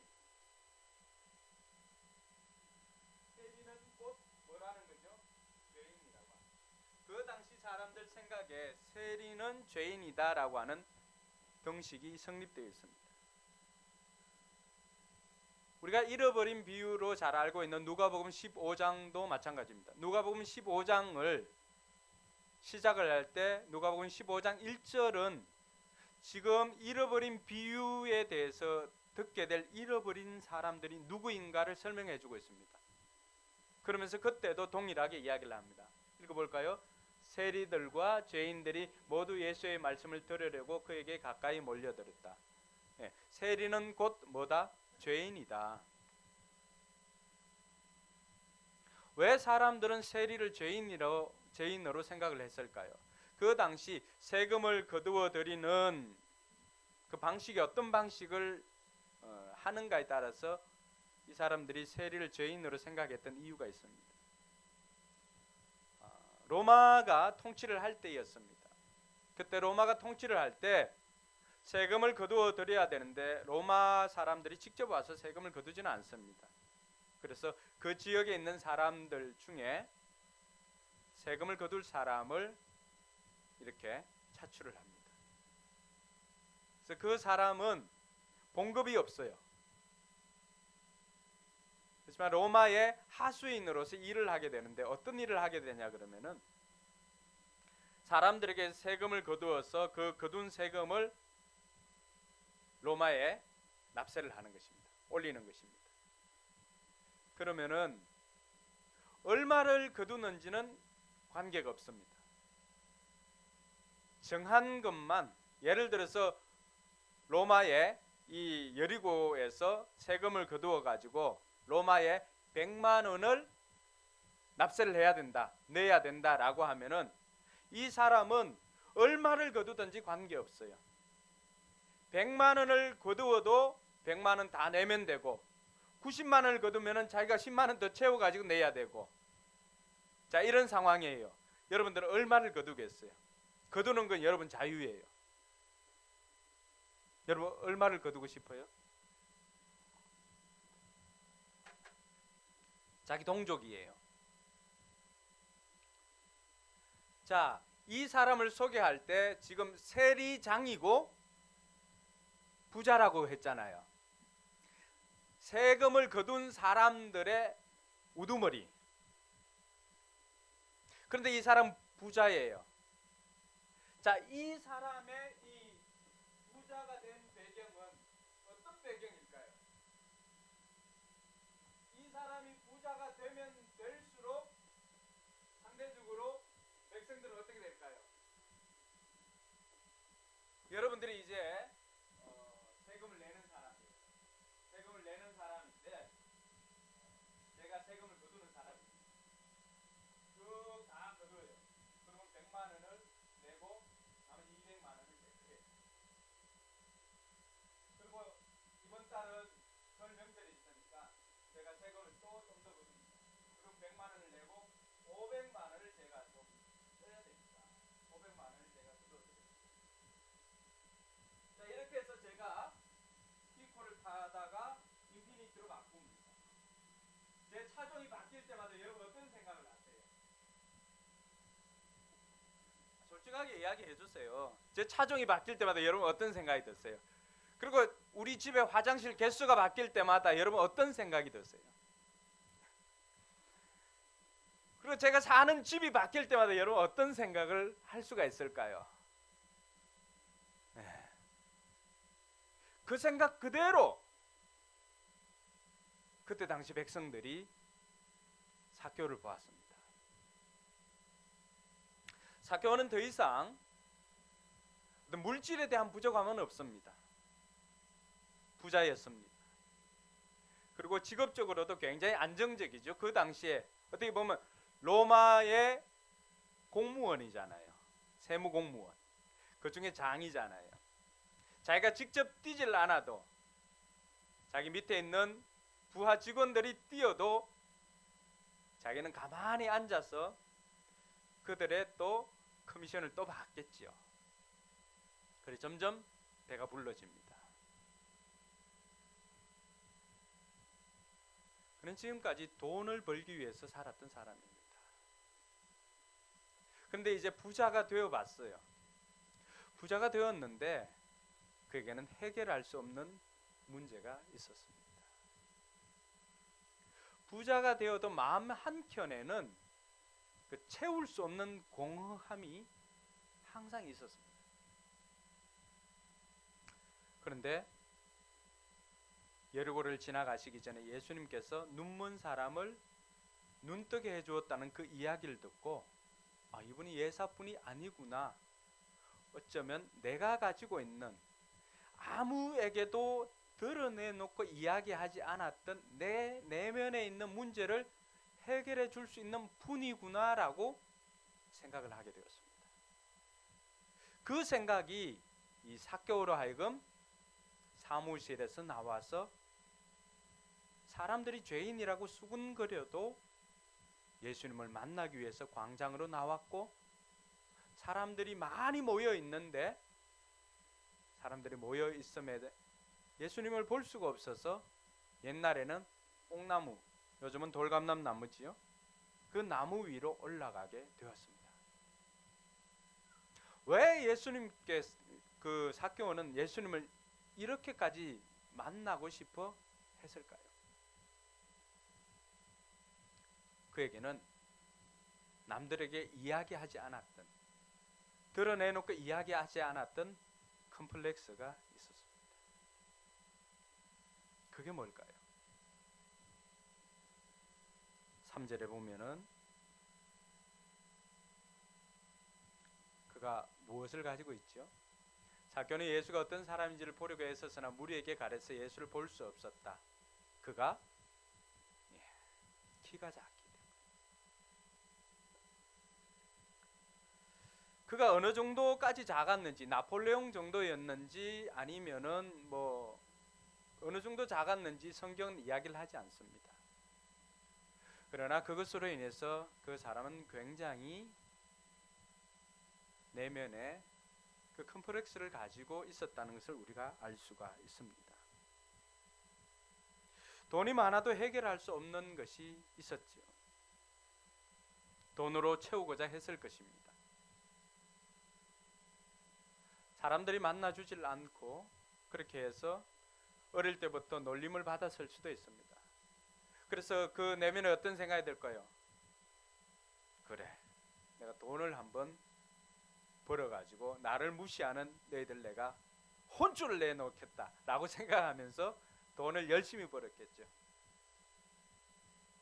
세리는 곧 뭐라는 거죠? 죄인이라고 합니다. 그 당시 사람들 생각에 세리는 죄인이다라고 하는 경식이 성립되어 있습니다. 우리가 잃어버린 비유로 잘 알고 있는 누가복음 15장도 마찬가지입니다. 누가복음 15장을 시작을 할 때 누가복음 15장 1절은 지금 잃어버린 비유에 대해서 듣게 될 잃어버린 사람들이 누구인가를 설명해 주고 있습니다. 그러면서 그때도 동일하게 이야기를 합니다. 읽어볼까요? 세리들과 죄인들이 모두 예수의 말씀을 들으려고 그에게 가까이 몰려들었다. 세리는 곧 뭐다? 죄인이다. 왜 사람들은 세리를 죄인으로 생각을 했을까요? 그 당시 세금을 거두어 드리는 그 방식이 어떤 방식을 하는가에 따라서 이 사람들이 세리를 죄인으로 생각했던 이유가 있습니다. 로마가 통치를 할 때였습니다. 그때 로마가 통치를 할 때 세금을 거두어 드려야 되는데 로마 사람들이 직접 와서 세금을 거두지는 않습니다. 그래서 그 지역에 있는 사람들 중에 세금을 거둘 사람을 이렇게 차출을 합니다. 그래서 그 사람은 봉급이 없어요. 그렇지만 로마의 하수인으로서 일을 하게 되는데 어떤 일을 하게 되냐 그러면은 사람들에게 세금을 거두어서 그 거둔 세금을 로마에 납세를 하는 것입니다. 올리는 것입니다. 그러면은 얼마를 거두는지는 관계가 없습니다. 정한 것만, 예를 들어서 로마의 이 여리고에서 세금을 거두어 가지고 로마에 100만 원을 납세를 해야 된다, 내야 된다라고 하면은 이 사람은 얼마를 거두든지 관계없어요. 100만 원을 거두어도 100만 원 다 내면 되고 90만 원을 거두면은 자기가 10만 원 더 채워 가지고 내야 되고, 자, 이런 상황이에요. 여러분들은 얼마를 거두겠어요? 거두는 건 여러분 자유예요. 여러분 얼마를 거두고 싶어요? 자기 동족이에요. 자, 이 사람을 소개할 때 지금 세리장이고 부자라고 했잖아요. 세금을 거둔 사람들의 우두머리. 그런데 이 사람 부자예요. 자, 이 사람의 이 부자가 된 배경은 어떤 배경일까요? 이 사람이 부자가 되면 될수록 상대적으로 백성들은 어떻게 될까요? 여러분들이 이제 세금을 내는 사람이에요. 세금을 내는 사람인데 제가 세금을 거두는 사람입니다. 쭉 다 거둬요. 그러면 100만 원을 내고 나머지 200만 원을 내고요. 그리고 이번 달은 설 명절이 있으니까 제가 세금을 또 좀 더 거둡니다. 그럼 100만 원을 내고 500만 원을 제가 좀 써야 됩니다. 500만 원을 제가 거둬드립니다. 자, 이렇게 해서 제가 T4를 타다가 인피니티로 바꿉니다. 제 차종이 바뀔 때마다 여러분 어떤 생각을 하세요? 솔직하게 이야기해 주세요. 제 차종이 바뀔 때마다 여러분 어떤 생각이 드세요? 그리고 우리 집에 화장실 개수가 바뀔 때마다 여러분 어떤 생각이 드세요? 그리고 제가 사는 집이 바뀔 때마다 여러분 어떤 생각을 할 수가 있을까요? 그 생각 그대로 그때 당시 백성들이 삭개오를 보았습니다. 삭개오는 더 이상 물질에 대한 부족함은 없습니다. 부자였습니다. 그리고 직업적으로도 굉장히 안정적이죠. 그 당시에 어떻게 보면 로마의 공무원이잖아요. 세무공무원. 그 중에 장이잖아요. 자기가 직접 뛰질 않아도 자기 밑에 있는 부하 직원들이 뛰어도 자기는 가만히 앉아서 그들의 또 커미션을 또 받겠지요. 그래 점점 배가 불러집니다. 그는 지금까지 돈을 벌기 위해서 살았던 사람입니다. 그런데 이제 부자가 되어봤어요. 부자가 되었는데 그에게는 해결할 수 없는 문제가 있었습니다. 부자가 되어도 마음 한켠에는 그 채울 수 없는 공허함이 항상 있었습니다. 그런데 여리고를 지나가시기 전에 예수님께서 눈먼 사람을 눈뜨게 해주었다는 그 이야기를 듣고 이분이 예사뿐이 아니구나. 어쩌면 내가 가지고 있는 아무에게도 드러내놓고 이야기하지 않았던 내 내면에 있는 문제를 해결해 줄 수 있는 분이구나라고 생각을 하게 되었습니다. 그 생각이 이 삭개오로 하여금 사무실에서 나와서 사람들이 죄인이라고 수군거려도 예수님을 만나기 위해서 광장으로 나왔고, 사람들이 많이 모여 있는데 사람들이 모여 있음에 예수님을 볼 수가 없어서 옛날에는 뽕나무, 요즘은 돌감람 나무지요. 그 나무 위로 올라가게 되었습니다. 왜 예수님께 그 삭개오는 예수님을 이렇게까지 만나고 싶어 했을까요? 그에게는 남들에게 이야기하지 않았던, 드러내놓고 이야기하지 않았던 컴플렉스가 있었습니다. 그게 뭘까요? 3절에 보면은 그가 무엇을 가지고 있죠? 삭개오는 예수가 어떤 사람인지를 보려고 애썼으나 무리에게 가려서 예수를 볼 수 없었다. 그가 키가 작기 때문에. 그가 어느 정도까지 작았는지, 나폴레옹 정도였는지 아니면은 뭐 어느 정도 작았는지 성경은 이야기를 하지 않습니다. 그러나 그것으로 인해서 그 사람은 굉장히 내면에 그 컴플렉스를 가지고 있었다는 것을 우리가 알 수가 있습니다. 돈이 많아도 해결할 수 없는 것이 있었죠. 돈으로 채우고자 했을 것입니다. 사람들이 만나주질 않고 그렇게 해서 어릴 때부터 놀림을 받았을 수도 있습니다. 그래서 그 내면에 어떤 생각이 들까요? 그래, 내가 돈을 한번 벌어가지고 나를 무시하는 너희들 내가 혼쭐을 내놓겠다 라고 생각하면서 돈을 열심히 벌었겠죠.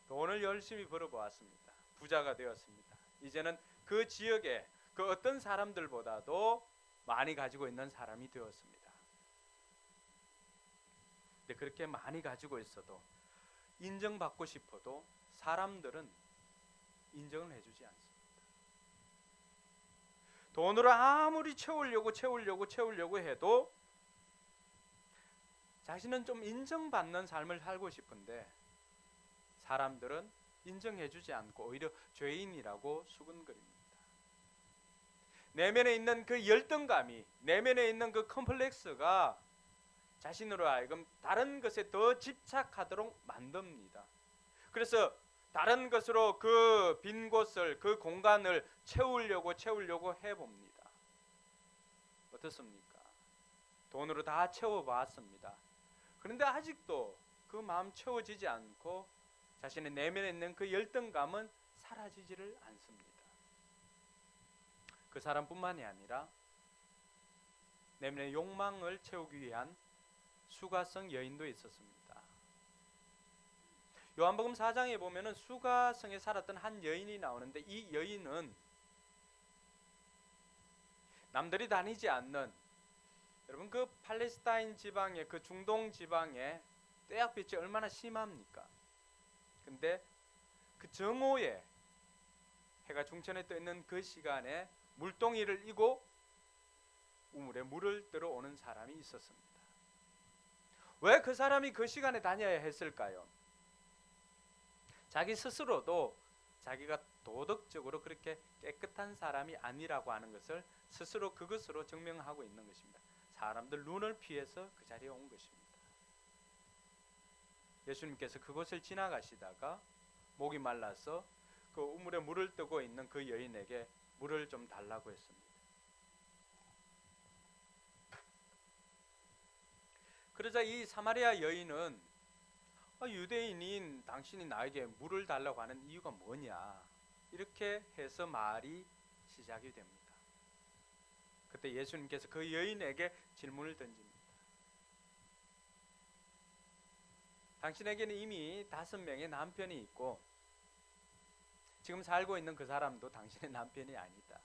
돈을 열심히 벌어보았습니다. 부자가 되었습니다. 이제는 그 지역에 그 어떤 사람들보다도 많이 가지고 있는 사람이 되었습니다. 근데 그렇게 많이 가지고 있어도, 인정받고 싶어도 사람들은 인정을 해주지 않습니다. 돈으로 아무리 채우려고 해도 자신은 좀 인정받는 삶을 살고 싶은데 사람들은 인정해주지 않고 오히려 죄인이라고 수군거립니다. 내면에 있는 그 열등감이, 내면에 있는 그 컴플렉스가 자신으로 하여금 다른 것에 더 집착하도록 만듭니다. 그래서 다른 것으로 그 빈 곳을, 그 공간을 채우려고 해봅니다. 어떻습니까? 돈으로 다 채워봤습니다. 그런데 아직도 그 마음 채워지지 않고 자신의 내면에 있는 그 열등감은 사라지지를 않습니다. 그 사람뿐만이 아니라 내면의 욕망을 채우기 위한 수가성 여인도 있었습니다. 요한복음 4장에 보면은 수가성에 살았던 한 여인이 나오는데, 이 여인은 남들이 다니지 않는, 여러분 그 팔레스타인 지방의, 그 중동 지방에 떼약볕이 얼마나 심합니까? 근데 그 정오에 해가 중천에 떠 있는 그 시간에 물동이를 이고 우물에 물을 들어오는 사람이 있었습니다. 왜 그 사람이 그 시간에 다녀야 했을까요? 자기 스스로도 자기가 도덕적으로 그렇게 깨끗한 사람이 아니라고 하는 것을 스스로 그것으로 증명하고 있는 것입니다. 사람들 눈을 피해서 그 자리에 온 것입니다. 예수님께서 그곳을 지나가시다가 목이 말라서 그 우물에 물을 뜨고 있는 그 여인에게 물을 좀 달라고 했습니다. 그러자 이 사마리아 여인은 유대인인 당신이 나에게 물을 달라고 하는 이유가 뭐냐, 이렇게 해서 말이 시작이 됩니다. 그때 예수님께서 그 여인에게 질문을 던집니다. 당신에게는 이미 5명의 남편이 있고 지금 살고 있는 그 사람도 당신의 남편이 아니다.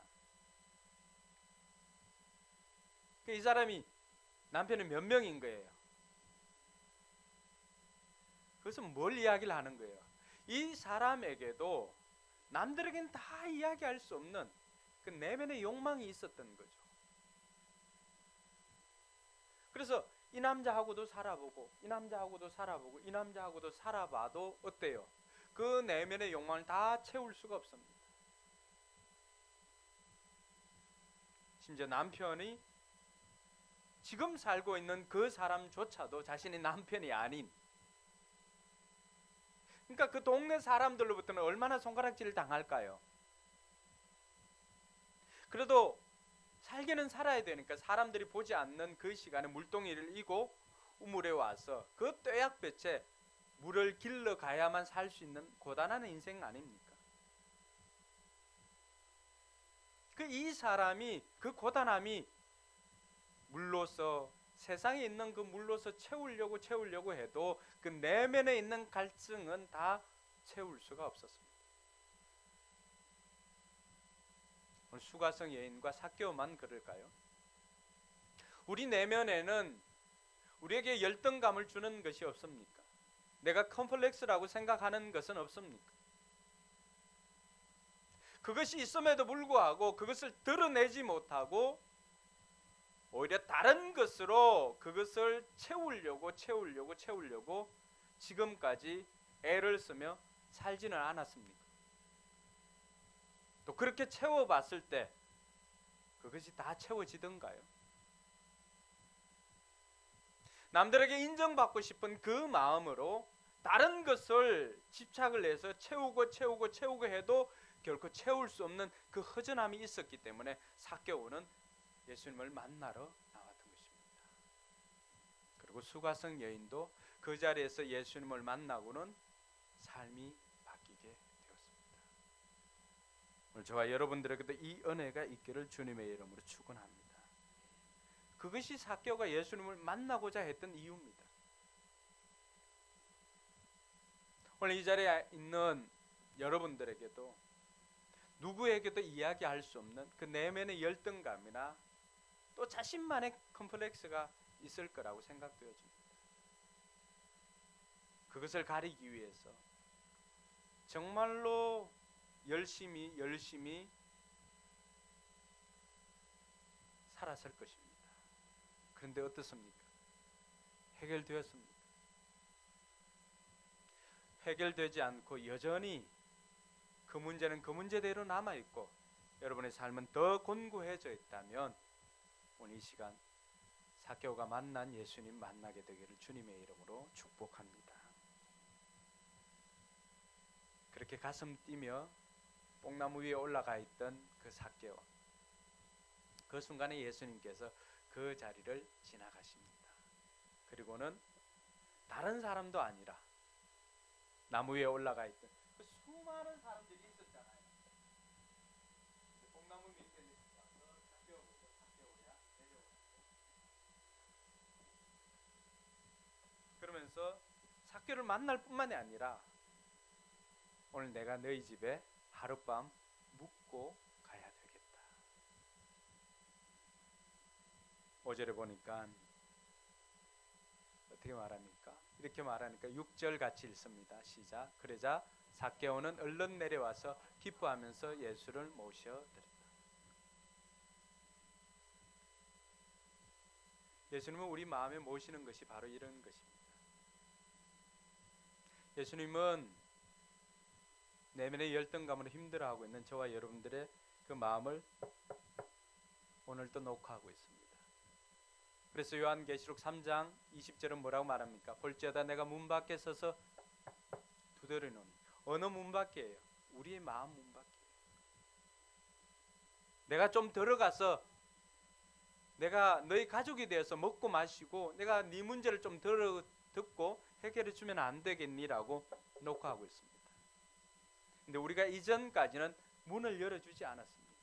이 사람이 남편이 몇 명인 거예요? 그것은 뭘 이야기를 하는 거예요? 이 사람에게도 남들에게는 다 이야기할 수 없는 그 내면의 욕망이 있었던 거죠. 그래서 이 남자하고도 살아보고 이 남자하고도 살아보고 이 남자하고도 살아봐도 어때요? 그 내면의 욕망을 다 채울 수가 없습니다. 심지어 남편이 지금 살고 있는 그 사람조차도 자신의 남편이 아닌, 그러니까 그 동네 사람들로부터는 얼마나 손가락질을 당할까요? 그래도 살기는 살아야 되니까 사람들이 보지 않는 그 시간에 물동이를 이고 우물에 와서 그 떼약볕에 물을 길러 가야만 살 수 있는 고단한 인생 아닙니까? 그 이 사람이 그 고단함이 물로서 세상에 있는 그 물로서 채우려고 해도 그 내면에 있는 갈증은 다 채울 수가 없었습니다. 오늘 수가성 여인과 삭개오만 그럴까요? 우리 내면에는 우리에게 열등감을 주는 것이 없습니까? 내가 컴플렉스라고 생각하는 것은 없습니까? 그것이 있음에도 불구하고 그것을 드러내지 못하고 오히려 다른 것으로 그것을 채우려고 지금까지 애를 쓰며 살지는 않았습니까? 또 그렇게 채워봤을 때 그것이 다 채워지던가요? 남들에게 인정받고 싶은 그 마음으로 다른 것을 집착을 해서 채우고 해도 결코 채울 수 없는 그 허전함이 있었기 때문에 삭개오는 예수님을 만나러 나왔던 것입니다. 그리고 수가성 여인도 그 자리에서 예수님을 만나고는 삶이 바뀌게 되었습니다. 오늘 저와 여러분들에게도 이 은혜가 있기를 주님의 이름으로 축원합니다. 그것이 삭개오가 예수님을 만나고자 했던 이유입니다. 오늘 이 자리에 있는 여러분들에게도 누구에게도 이야기할 수 없는 그 내면의 열등감이나 또 자신만의 컴플렉스가 있을 거라고 생각되어집니다. 그것을 가리기 위해서 정말로 열심히 살았을 것입니다. 그런데 어떻습니까? 해결되었습니까? 해결되지 않고 여전히 그 문제는 그 문제대로 남아있고 여러분의 삶은 더 곤고해져 있다면 오늘 이 시간 삭개오가 만난 예수님 만나게 되기를 주님의 이름으로 축복합니다. 그렇게 가슴 뛰며 뽕나무 위에 올라가 있던 그 삭개오, 그 순간에 예수님께서 그 자리를 지나가십니다. 그리고는 다른 사람도 아니라 나무 위에 올라가 있던 그 수많은 사람들이 있었잖아요. 뽕나무 밑에 와서 삭개오야 내려오고, 그러면서 삭개오를 만날 뿐만이 아니라 오늘 내가 너희 집에 하룻밤 묵고 가야 되겠다. 5절에 보니까 어떻게 말합니까? 이렇게 말하니까 6절 같이 읽습니다. 시작. 그러자 삭개오는 얼른 내려와서 기뻐하면서 예수를 모셔드렸다. 예수님은 우리 마음에 모시는 것이 바로 이런 것입니다. 예수님은 내면의 열등감으로 힘들어하고 있는 저와 여러분들의 그 마음을 오늘도 녹화하고 있습니다. 그래서 요한계시록 3장 20절은 뭐라고 말합니까? 볼지어다 내가 문 밖에 서서 두드리노니. 어느 문 밖이에요? 우리의 마음 문 밖이에요. 내가 좀 들어가서 내가 너희 가족이 되어서 먹고 마시고 내가 네 문제를 좀 듣고 해결해 주면 안 되겠니라고 녹화하고 있습니다. 근데 우리가 이전까지는 문을 열어주지 않았습니다.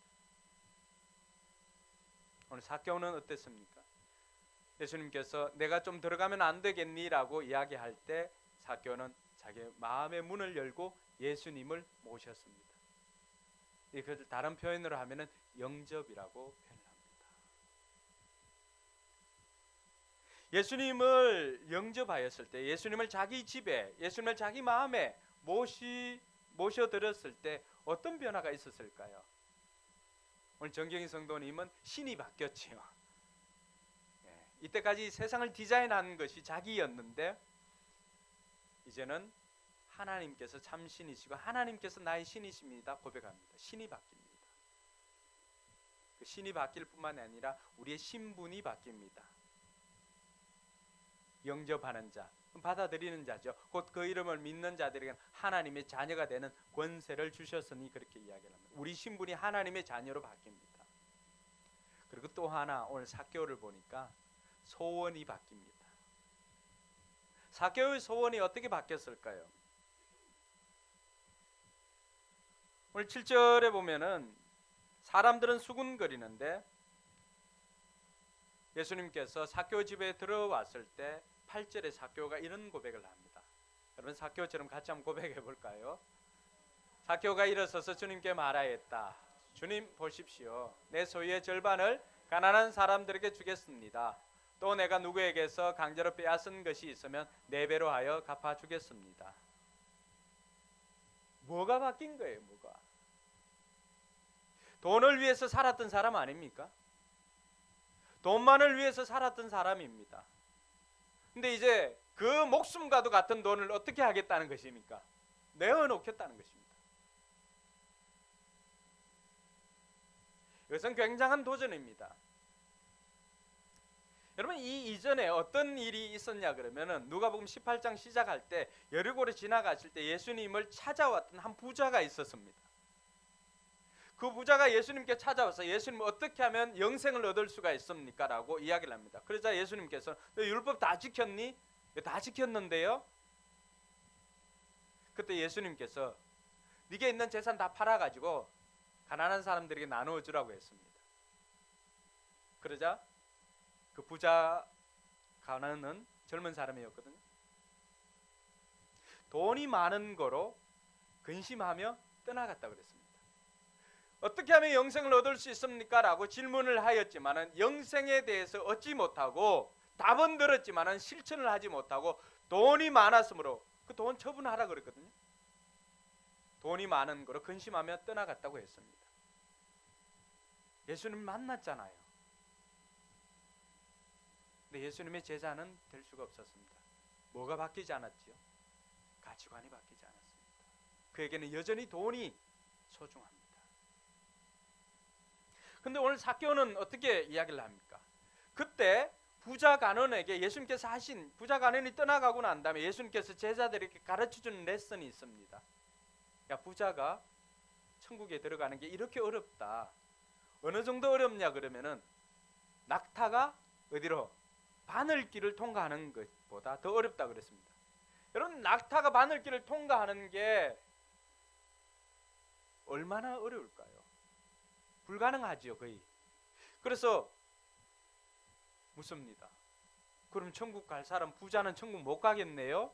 오늘 삭개오는 어땠습니까? 예수님께서 내가 좀 들어가면 안 되겠니라고 이야기할 때 삭개오는 자기 마음의 문을 열고 예수님을 모셨습니다. 이것을 다른 표현으로 하면은 영접이라고 표현합니다. 예수님을 영접하였을 때, 예수님을 자기 집에, 예수님을 자기 마음에 모셔드렸을 때 어떤 변화가 있었을까요? 오늘 정경희 성도님은 신이 바뀌었지요. 이때까지 세상을 디자인한 것이 자기였는데 이제는 하나님께서 참 신이시고 하나님께서 나의 신이십니다 고백합니다. 신이 바뀝니다. 그 신이 바뀔 뿐만 아니라 우리의 신분이 바뀝니다. 영접하는 자, 받아들이는 자죠. 곧 그 이름을 믿는 자들에게는 하나님의 자녀가 되는 권세를 주셨으니 그렇게 이야기를 합니다. 우리 신분이 하나님의 자녀로 바뀝니다. 그리고 또 하나 오늘 삭개오를 보니까 소원이 바뀝니다. 삭개오의 소원이 어떻게 바뀌었을까요? 오늘 7절에 보면은 사람들은 수군거리는데 예수님께서 삭개오 집에 들어왔을 때 8절에 삭개오가 이런 고백을 합니다. 여러분 삭개오처럼 같이 한번 고백해 볼까요? 삭개오가 일어서서 주님께 말하였다. 주님 보십시오. 내 소유의 절반을 가난한 사람들에게 주겠습니다. 또 내가 누구에게서 강제로 빼앗은 것이 있으면 4배로 하여 갚아주겠습니다. 뭐가 바뀐 거예요? 뭐가? 돈을 위해서 살았던 사람 아닙니까? 돈만을 위해서 살았던 사람입니다. 근데 이제 그 목숨과도 같은 돈을 어떻게 하겠다는 것입니까? 내어놓겠다는 것입니다. 이것은 굉장한 도전입니다. 여러분 이 이전에 어떤 일이 있었냐 그러면은 누가복음 18장 시작할 때 여리고를 지나가실 때 예수님을 찾아왔던 한 부자가 있었습니다. 그 부자가 예수님께 찾아와서 예수님 어떻게 하면 영생을 얻을 수가 있습니까? 라고 이야기를 합니다. 그러자 예수님께서 너 율법 다 지켰니? 다 지켰는데요. 그때 예수님께서 네게 있는 재산 다 팔아가지고 가난한 사람들에게 나누어 주라고 했습니다. 그러자 그 부자 가난은 젊은 사람이었거든요. 돈이 많은 거로 근심하며 떠나갔다 그랬습니다. 어떻게 하면 영생을 얻을 수 있습니까? 라고 질문을 하였지만은 영생에 대해서 얻지 못하고 답은 들었지만은 실천을 하지 못하고 돈이 많았으므로 그 돈 처분하라 그랬거든요. 돈이 많은 거로 근심하며 떠나갔다고 했습니다. 예수님 만났잖아요. 근데 예수님의 제자는 될 수가 없었습니다. 뭐가 바뀌지 않았지요? 가치관이 바뀌지 않았습니다. 그에게는 여전히 돈이 소중합니다. 근데 오늘 삭개오는 어떻게 이야기를 합니까? 그때 부자 간원에게 예수님께서 하신 부자 간원이 떠나가고 난 다음에 예수님께서 제자들에게 가르쳐주는 레슨이 있습니다. 야, 부자가 천국에 들어가는 게 이렇게 어렵다. 어느 정도 어렵냐 그러면은 낙타가 어디로? 바늘길을 통과하는 것보다 더 어렵다 그랬습니다. 여러분 낙타가 바늘길을 통과하는 게 얼마나 어려울까요? 불가능하지요 거의. 그래서 묻습니다. 그럼 천국 갈 사람 부자는 천국 못 가겠네요?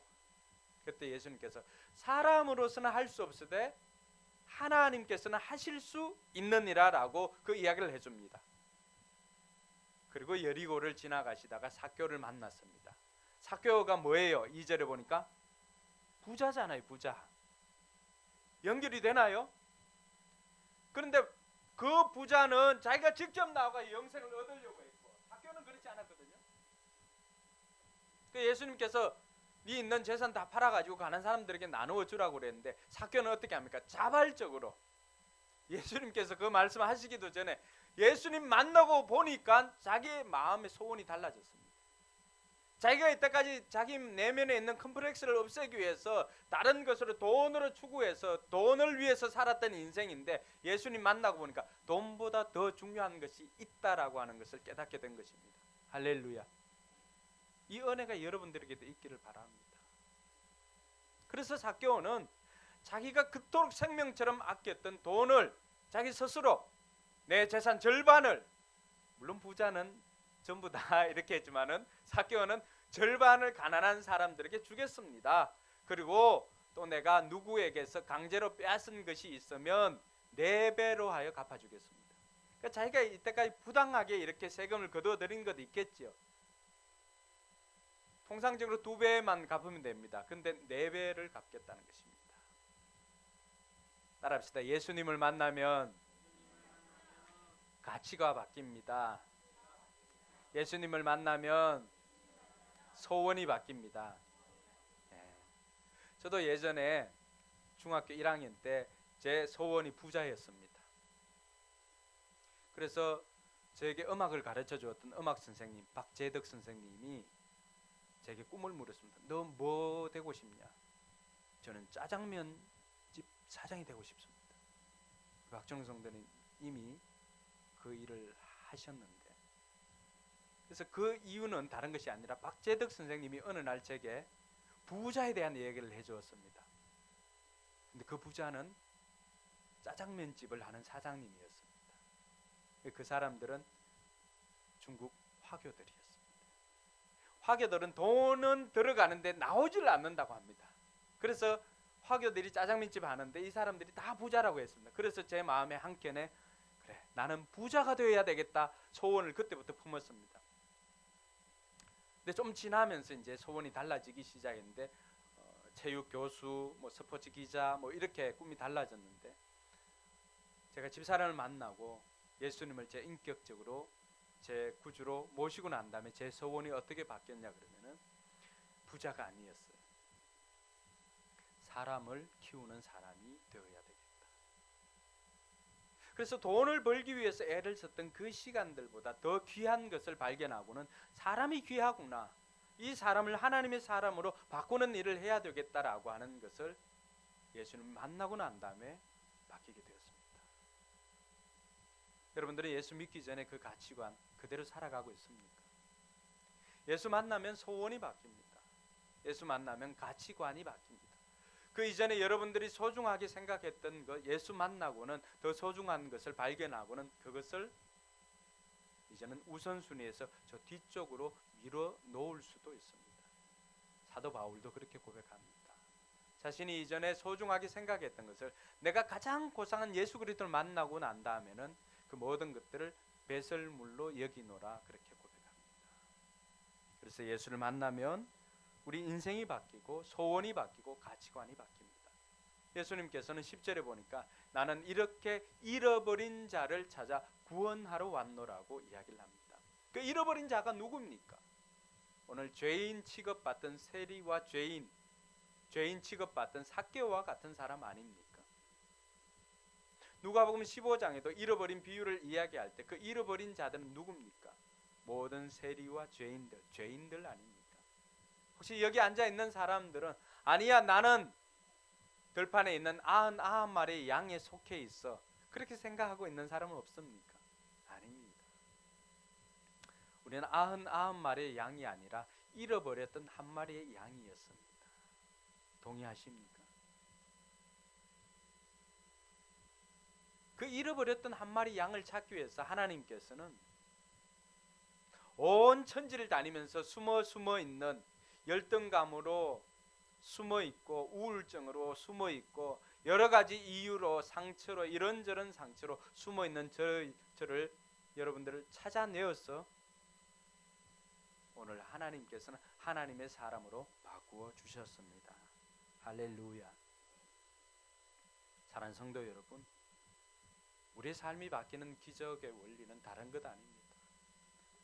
그때 예수님께서 사람으로서는 할 수 없으되 하나님께서는 하실 수 있느니라 라고 그 이야기를 해줍니다. 그리고 여리고를 지나가시다가 삭개오를 만났습니다. 삭개오가 뭐예요? 2절에 보니까 부자잖아요. 부자. 연결이 되나요? 그런데 그 부자는 자기가 직접 나와가 영생을 얻으려고 했고 삭개오는 그렇지 않았거든요. 그 예수님께서 네 있는 재산 다 팔아가지고 가난 사람들에게 나누어 주라고 그랬는데 삭개오는 어떻게 합니까? 자발적으로 예수님께서 그 말씀하시기도 전에 예수님 만나고 보니까 자기의 마음의 소원이 달라졌습니다. 자기가 이때까지 자기 내면에 있는 컴플렉스를 없애기 위해서 다른 것으로 돈으로 추구해서 돈을 위해서 살았던 인생인데 예수님 만나고 보니까 돈보다 더 중요한 것이 있다라고 하는 것을 깨닫게 된 것입니다. 할렐루야. 이 은혜가 여러분들에게도 있기를 바랍니다. 그래서 삭개오는 자기가 그토록 생명처럼 아꼈던 돈을 자기 스스로 내 재산 절반을, 물론 부자는 전부 다 이렇게 했지만은 삭개오는 절반을 가난한 사람들에게 주겠습니다. 그리고 또 내가 누구에게서 강제로 빼앗은 것이 있으면 4배로 하여 갚아주겠습니다. 그러니까 자기가 이때까지 부당하게 이렇게 세금을 거둬들인 것도 있겠지요. 통상적으로 2배만 갚으면 됩니다. 근데 4배를 갚겠다는 것입니다. 따라합시다. 예수님을 만나면 가치가 바뀝니다. 예수님을 만나면 소원이 바뀝니다. 저도 예전에 중학교 1학년 때 제 소원이 부자였습니다. 그래서 저에게 음악을 가르쳐 주었던 음악 선생님 박재덕 선생님이 제게 꿈을 물었습니다. 너 뭐 되고 싶냐? 저는 짜장면집 사장이 되고 싶습니다. 박정우 성도는 이미 그 일을 하셨는데, 그래서 그 이유는 다른 것이 아니라 박재덕 선생님이 어느 날 제게 부자에 대한 얘기를 해주었습니다. 근데 그 부자는 짜장면집을 하는 사장님이었습니다. 그 사람들은 중국 화교들이었습니다. 화교들은 돈은 들어가는데 나오질 않는다고 합니다. 그래서 화교들이 짜장면집 하는데 이 사람들이 다 부자라고 했습니다. 그래서 제 마음의 한켠에 그래, 나는 부자가 되어야 되겠다 소원을 그때부터 품었습니다. 근데 좀 지나면서 이제 소원이 달라지기 시작했는데 체육 교수, 뭐 스포츠 기자, 뭐 이렇게 꿈이 달라졌는데 제가 집사람을 만나고 예수님을 제 인격적으로 제 구주로 모시고 난 다음에 제 소원이 어떻게 바뀌었냐 그러면은 부자가 아니었어요. 사람을 키우는 사람이 되어야 되겠다. 그래서 돈을 벌기 위해서 애를 썼던 그 시간들보다 더 귀한 것을 발견하고는 사람이 귀하구나, 이 사람을 하나님의 사람으로 바꾸는 일을 해야 되겠다라고 하는 것을 예수님 만나고 난 다음에 바뀌게 되었습니다. 여러분들은 예수 믿기 전에 그 가치관 그대로 살아가고 있습니까? 예수 만나면 소원이 바뀝니다. 예수 만나면 가치관이 바뀝니다. 그 이전에 여러분들이 소중하게 생각했던 것, 예수 만나고는 더 소중한 것을 발견하고는 그것을 이제는 우선순위에서 저 뒤쪽으로 밀어 놓을 수도 있습니다. 사도 바울도 그렇게 고백합니다. 자신이 이전에 소중하게 생각했던 것을 내가 가장 고상한 예수 그리스도를 만나고 난 다음에는 그 모든 것들을 배설물로 여기노라 그렇게 고백합니다. 그래서 예수를 만나면 우리 인생이 바뀌고 소원이 바뀌고 가치관이 바뀝니다. 예수님께서는 10절에 보니까 나는 이렇게 잃어버린 자를 찾아 구원하러 왔노라고 이야기를 합니다. 그 잃어버린 자가 누굽니까? 오늘 죄인 취급받던 세리와 죄인 취급받던 삭개오와 같은 사람 아닙니까? 누가복음 15장에도 잃어버린 비유를 이야기할 때 그 잃어버린 자들은 누굽니까? 모든 세리와 죄인들 아닙니까? 혹시 여기 앉아있는 사람들은 아니야 나는 들판에 있는 99마리의 양에 속해 있어 그렇게 생각하고 있는 사람은 없습니까? 아닙니다. 우리는 99마리의 양이 아니라 잃어버렸던 한 마리의 양이었습니다. 동의하십니까? 그 잃어버렸던 한 마리 양을 찾기 위해서 하나님께서는 온 천지를 다니면서 숨어 있는 열등감으로 숨어 있고 우울증으로 숨어 있고 여러 가지 이유로 상처로 이런저런 상처로 숨어 있는 저를 여러분들을 찾아내어서 오늘 하나님께서는 하나님의 사람으로 바꾸어 주셨습니다. 할렐루야. 사랑하는 성도 여러분, 우리의 삶이 바뀌는 기적의 원리는 다른 것 아닙니다.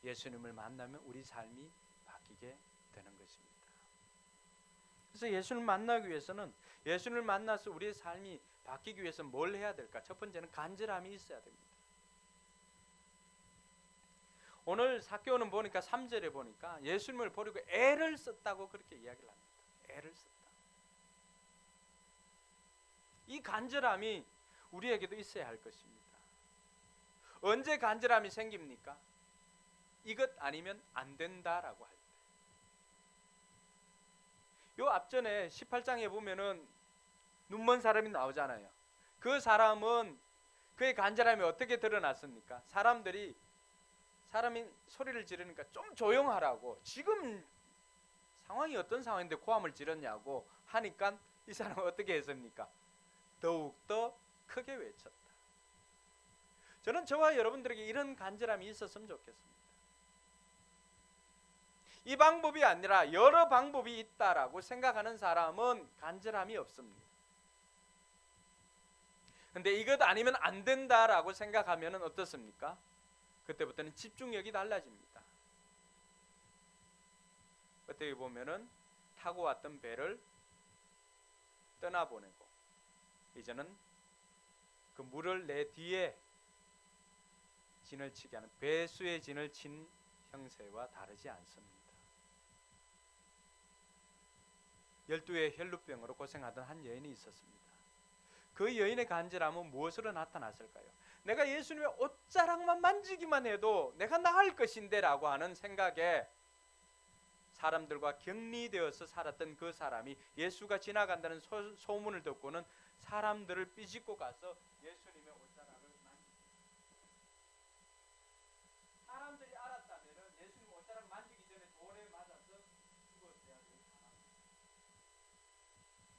예수님을 만나면 우리 삶이 바뀌게 되는 것입니다. 그래서 예수님을 만나기 위해서는, 예수님을 만나서 우리의 삶이 바뀌기 위해서 뭘 해야 될까? 첫 번째는 간절함이 있어야 됩니다. 오늘 삭개오는 보니까 3절에 보니까 예수님을 버리고 애를 썼다고 그렇게 이야기를 합니다. 애를 썼다. 이 간절함이 우리에게도 있어야 할 것입니다. 언제 간절함이 생깁니까? 이것 아니면 안 된다라고 할 때. 요 앞전에 18장에 보면은 눈먼 사람이 나오잖아요. 그 사람은 그의 간절함이 어떻게 드러났습니까? 사람이 소리를 지르니까 좀 조용하라고, 지금 상황이 어떤 상황인데 고함을 지르냐고 하니까 이 사람은 어떻게 했습니까? 더욱더 크게 외쳤다. 저는 저와 여러분들에게 이런 간절함이 있었으면 좋겠습니다. 이 방법이 아니라 여러 방법이 있다라고 생각하는 사람은 간절함이 없습니다. 근데 이것 아니면 안 된다라고 생각하면 어떻습니까? 그때부터는 집중력이 달라집니다. 어떻게 보면은 타고 왔던 배를 떠나보내고 이제는 그 물을 내 뒤에 진을 치게 하는 배수의 진을 친 형세와 다르지 않습니다. 12의 혈루병으로 고생하던 한 여인이 있었습니다. 그 여인의 간절함은 무엇으로 나타났을까요? 내가 예수님의 옷자락만 만지기만 해도 내가 나을 것인데 라고 하는 생각에 사람들과 격리되어서 살았던 그 사람이 예수가 지나간다는 소문을 듣고는 사람들을 삐집고 가서 예수님의 옷자락을 만집니다. 사람들이 알았다면 예수님 옷자락 만지기 전에 돌에 맞아서 죽었어야 될 사람입니다.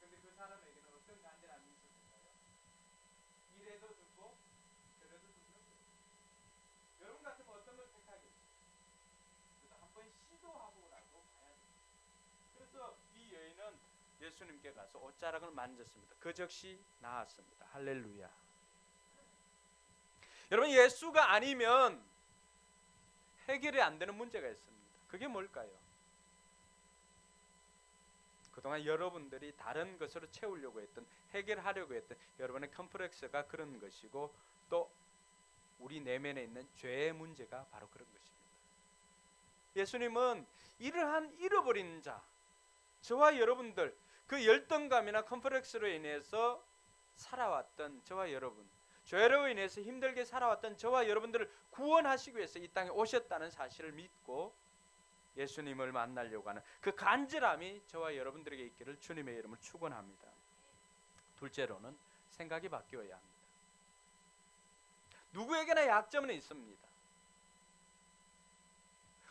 그런데 그 사람에게는 어떤 간절함이 있었을까요? 이래도 죽고 저래도 죽는 거예요. 여러분 같으면 어떤 걸 택하겠어요? 그래서 한번 시도하고 나도 가야 돼요. 그래서 이 여인은 예수님께 가서 옷자락을 만졌습니다. 그 즉시 나았습니다. 할렐루야. 여러분, 예수가 아니면 해결이 안 되는 문제가 있습니다. 그게 뭘까요? 그동안 여러분들이 다른 것으로 채우려고 했던, 해결하려고 했던 여러분의 컴플렉스가 그런 것이고, 또 우리 내면에 있는 죄의 문제가 바로 그런 것입니다. 예수님은 이러한 잃어버린 자, 저와 여러분들, 그 열등감이나 컴플렉스로 인해서 살아왔던 저와 여러분, 죄로 인해서 힘들게 살아왔던 저와 여러분들을 구원하시기 위해서 이 땅에 오셨다는 사실을 믿고 예수님을 만나려고 하는 그 간절함이 저와 여러분들에게 있기를 주님의 이름을 축원합니다. 둘째로는 생각이 바뀌어야 합니다. 누구에게나 약점은 있습니다.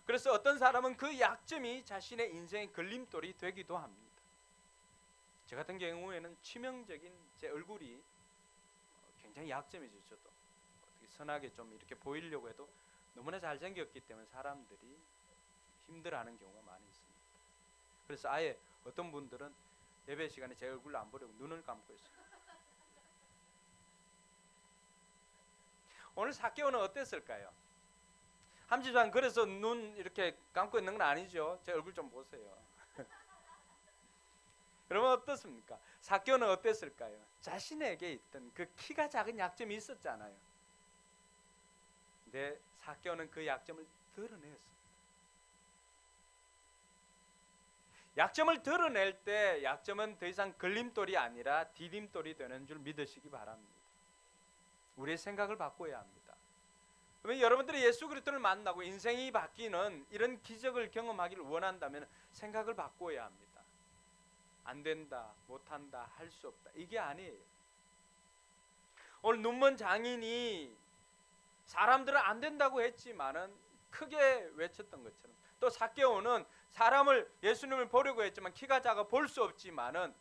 그래서 어떤 사람은 그 약점이 자신의 인생의 걸림돌이 되기도 합니다. 저 같은 경우에는 치명적인 제 얼굴이 굉장히 약점이죠. 저도 어떻게 선하게 좀 이렇게 보이려고 해도 너무나 잘생겼기 때문에 사람들이 힘들어하는 경우가 많이 있습니다. 그래서 아예 어떤 분들은 예배 시간에 제 얼굴을 안 보려고 눈을 감고 있습니다. 오늘 삭개오는 어땠을까요? 함지장 그래서 눈 이렇게 감고 있는 건 아니죠. 제 얼굴 좀 보세요. 여러분 어떻습니까? 삭개오는 어땠을까요? 자신에게 있던 그 키가 작은 약점이 있었잖아요. 근데 삭개오는 그 약점을 드러냈습니다. 약점을 드러낼 때 약점은 더 이상 걸림돌이 아니라 디딤돌이 되는 줄 믿으시기 바랍니다. 우리의 생각을 바꿔야 합니다. 그러면 여러분들이 예수 그리스도를 만나고 인생이 바뀌는 이런 기적을 경험하기를 원한다면 생각을 바꿔야 합니다. 안 된다, 못한다, 할 수 없다, 이게 아니에요. 오늘 눈먼 장인이 사람들은 안 된다고 했지만은 크게 외쳤던 것처럼, 또 삭개오는 사람을, 예수님을 보려고 했지만 키가 작아 볼 수 없지만은,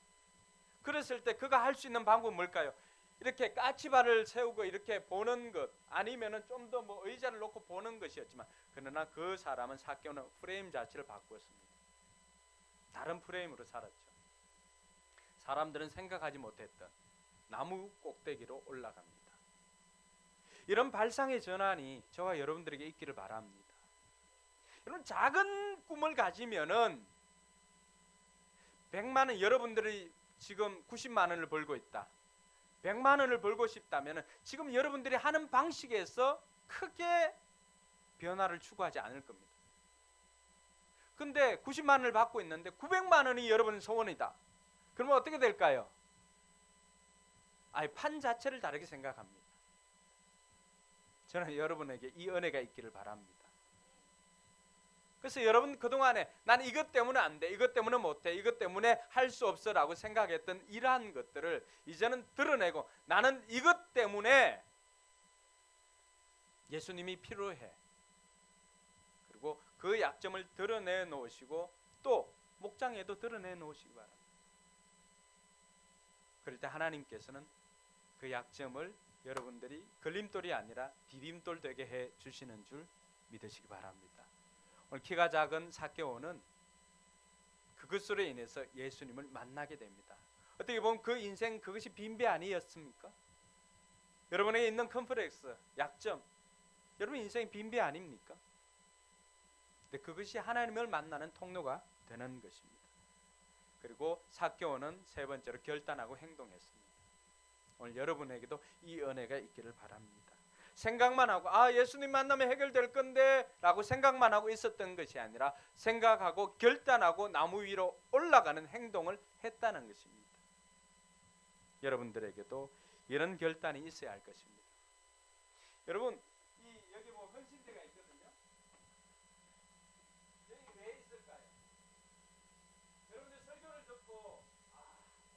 그랬을 때 그가 할 수 있는 방법은 뭘까요? 이렇게 까치발을 세우고 이렇게 보는 것, 아니면은 좀 더 뭐 의자를 놓고 보는 것이었지만, 그러나 그 사람은 삭개오는 프레임 자체를 바꾸었습니다. 다른 프레임으로 살았죠. 사람들은 생각하지 못했던 나무 꼭대기로 올라갑니다. 이런 발상의 전환이 저와 여러분들에게 있기를 바랍니다. 여러분, 작은 꿈을 가지면은 100만 원, 여러분들이 지금 90만 원을 벌고 있다. 100만 원을 벌고 싶다면 지금 여러분들이 하는 방식에서 크게 변화를 추구하지 않을 겁니다. 근데 90만 원을 받고 있는데 900만 원이 여러분 소원이다. 그러면 어떻게 될까요? 아예 판 자체를 다르게 생각합니다. 저는 여러분에게 이 은혜가 있기를 바랍니다. 그래서 여러분 그동안에 나는 이것 때문에 안 돼, 이것 때문에 못해, 이것 때문에 할 수 없어 라고 생각했던 이러한 것들을 이제는 드러내고, 나는 이것 때문에 예수님이 필요해. 그리고 그 약점을 드러내 놓으시고 또 목장에도 드러내 놓으시기 바랍니다. 그럴 때 하나님께서는 그 약점을 여러분들이 걸림돌이 아니라 디딤돌 되게 해 주시는 줄 믿으시기 바랍니다. 오늘 키가 작은 삭개오는 그것으로 인해서 예수님을 만나게 됩니다. 어떻게 보면 그 인생 그것이 빈배 아니었습니까? 여러분에게 있는 컴플렉스, 약점, 여러분 인생이 빈배 아닙니까? 근데 그것이 하나님을 만나는 통로가 되는 것입니다. 그리고 삭개오는 세 번째로 결단하고 행동했습니다. 오늘 여러분에게도 이 은혜가 있기를 바랍니다. 생각만 하고 예수님 만나면 해결될 건데 라고 생각만 하고 있었던 것이 아니라 생각하고 결단하고 나무 위로 올라가는 행동을 했다는 것입니다. 여러분들에게도 이런 결단이 있어야 할 것입니다. 여러분, 여기 뭐 헌신대가 있거든요. 여기 왜 있을까요? 여러분들 설교를 듣고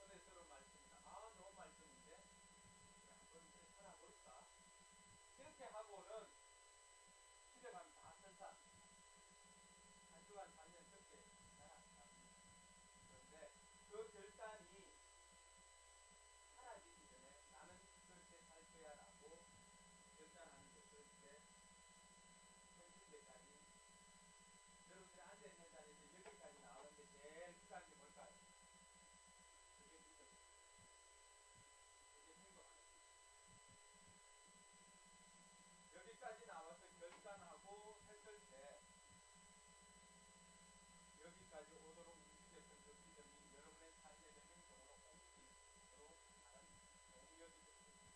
은혜스러운 말씀이다, 좋은 말씀인데 한번 살아볼까? 이렇게 하고는 집에 가면 다 설사 한 주간 3년 적게 잘 안 갑니다. 그런데 그 결단이 사라지기 전에 나는 그렇게 살 거야 라고 결단하는 것을 때 현실까지 여러분들이 앉아있는 자리에서 여기까지 나오는 게 제일 중요한 게 뭘까요? 그게 믿음입니다. 그게 행동 아닙니다. 여기까지 나와서 결단하고 했을 때 여기까지 오도록 움직였던 그 믿음이 여러분의 삶의 행동으로 옮기도록 하는 동력이 됐습니다.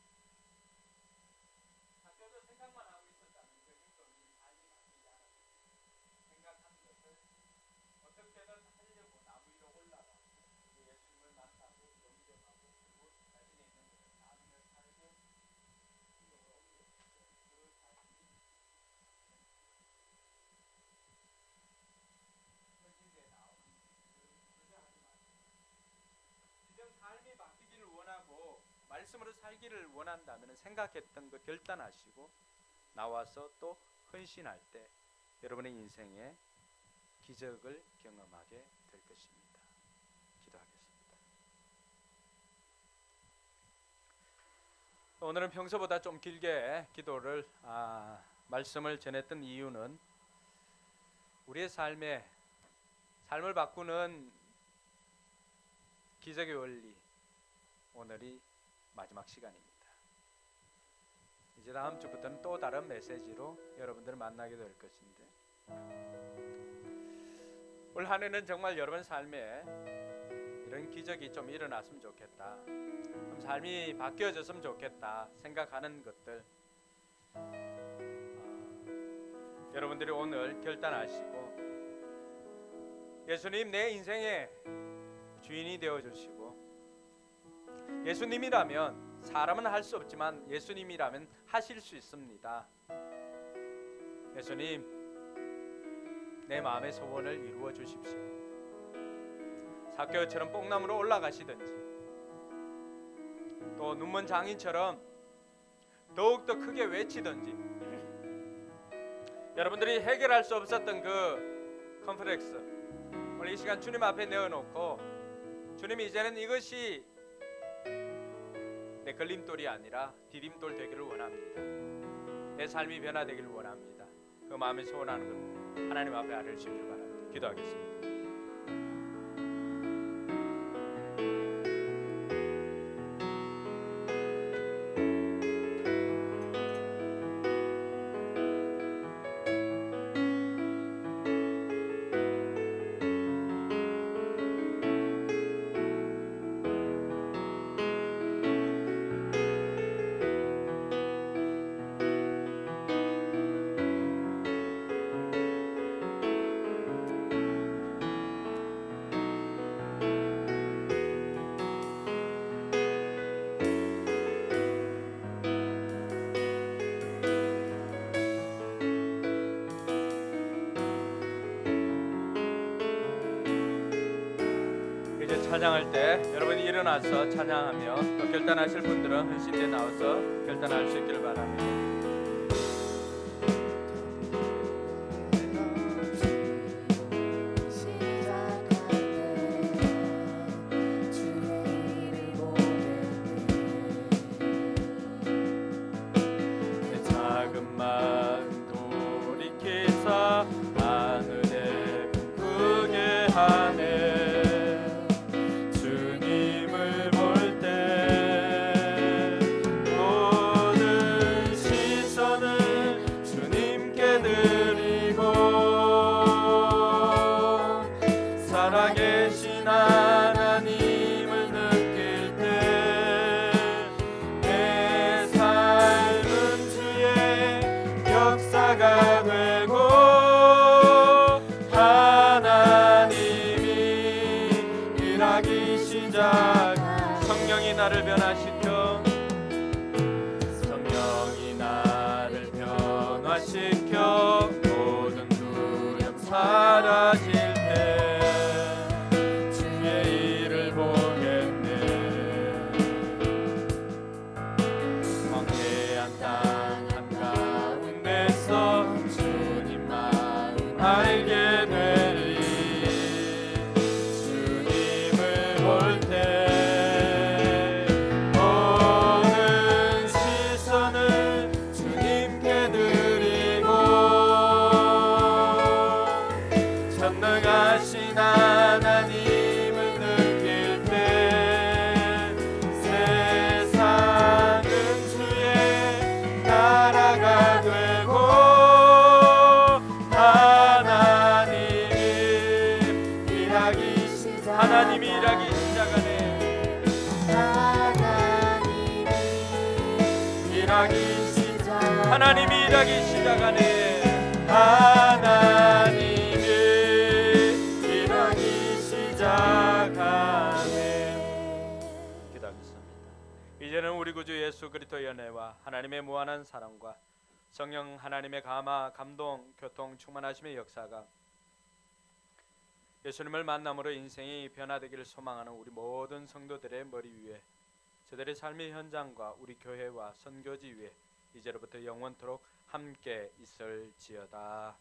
삭개오도 생각만 하고 있었다면 그 행동이 삶이 바뀌지 않았습니다. 생각하는 것을 어떻게든 하려고 나무 위로 올라가고 예수님을 만나고 영접하고 그리고 자신의 있는 것을 나누며 살고 행동으로 옮겼을 때 그 삶이 현실에 나오는 그저 하지 마십시오. 진정 삶이 바뀌기를 원하고 말씀으로 살기를 원한다면 생각했던 거 결단하시고 나와서 또 헌신할 때 여러분의 인생에 기적을 경험하게 될 것입니다. 기도하겠습니다. 오늘은 평소보다 좀 길게 기도를 말씀을 전했던 이유는 우리의 삶을 바꾸는 기적의 원리, 오늘이 마지막 시간입니다. 이제 다음 주부터는 또 다른 메시지로 여러분들을 만나게 될 것인데, 올 한 해는 정말 여러분 삶에 이런 기적이 좀 일어났으면 좋겠다, 좀 삶이 바뀌어졌으면 좋겠다 생각하는 것들 여러분들이 오늘 결단하시고 예수님 내 인생의 주인이 되어주시고, 예수님이라면 사람은 할 수 없지만 예수님이라면 하실 수 있습니다. 예수님, 내 마음의 소원을 이루어 주십시오. 삭개오처럼 뽕나무로 올라가시든지 또 눈먼 장인처럼 더욱더 크게 외치든지, 여러분들이 해결할 수 없었던 그 컴플렉스 오늘 이 시간 주님 앞에 내어놓고, 주님이 이제는 이것이 내 걸림돌이 아니라 디딤돌 되기를 원합니다. 내 삶이 변화되기를 원합니다. 그 마음에 소원하는 것 하나님 앞에 아뢰 주시길 바랍니다. 기도하겠습니다. 이제 찬양할 때 여러분이 일어나서 찬양하며 또 결단하실 분들은 헌신대 나와서 결단할 수 있기를 바랍니다. 내 작은 마음 돌이키사 하늘에 크게 하네. 살아계신 하나님을 느낄 때 내 삶은 주의 역사가 되고 하나님이 일하기 시작. 성령이 나를 변화시켜 성령이 나를 변화시켜 모든 두려움 사라질 때 알게 되리. 주님을 볼 때 모든 시선을 주님께 드리고 전능하신 하나님을 느낄 때 세상은 주의 나라가 되고 하나님이 일하기 시작하네. 하나님이 일하기 시작하네. 하나님이 일하기 시작하네. 기도하겠습니다. 이제는 우리 구주 예수 그리스도의 은혜와 하나님의 무한한 사랑과 성령 하나님의 감화, 감동, 교통, 충만하심의 역사가 예수님을 만남으로 인생이 변화되기를 소망하는 우리 모든 성도들의 머리 위에 저들의 삶의 현장과 우리 교회와 선교지 위에 이제로부터 영원토록 함께 있을지어다.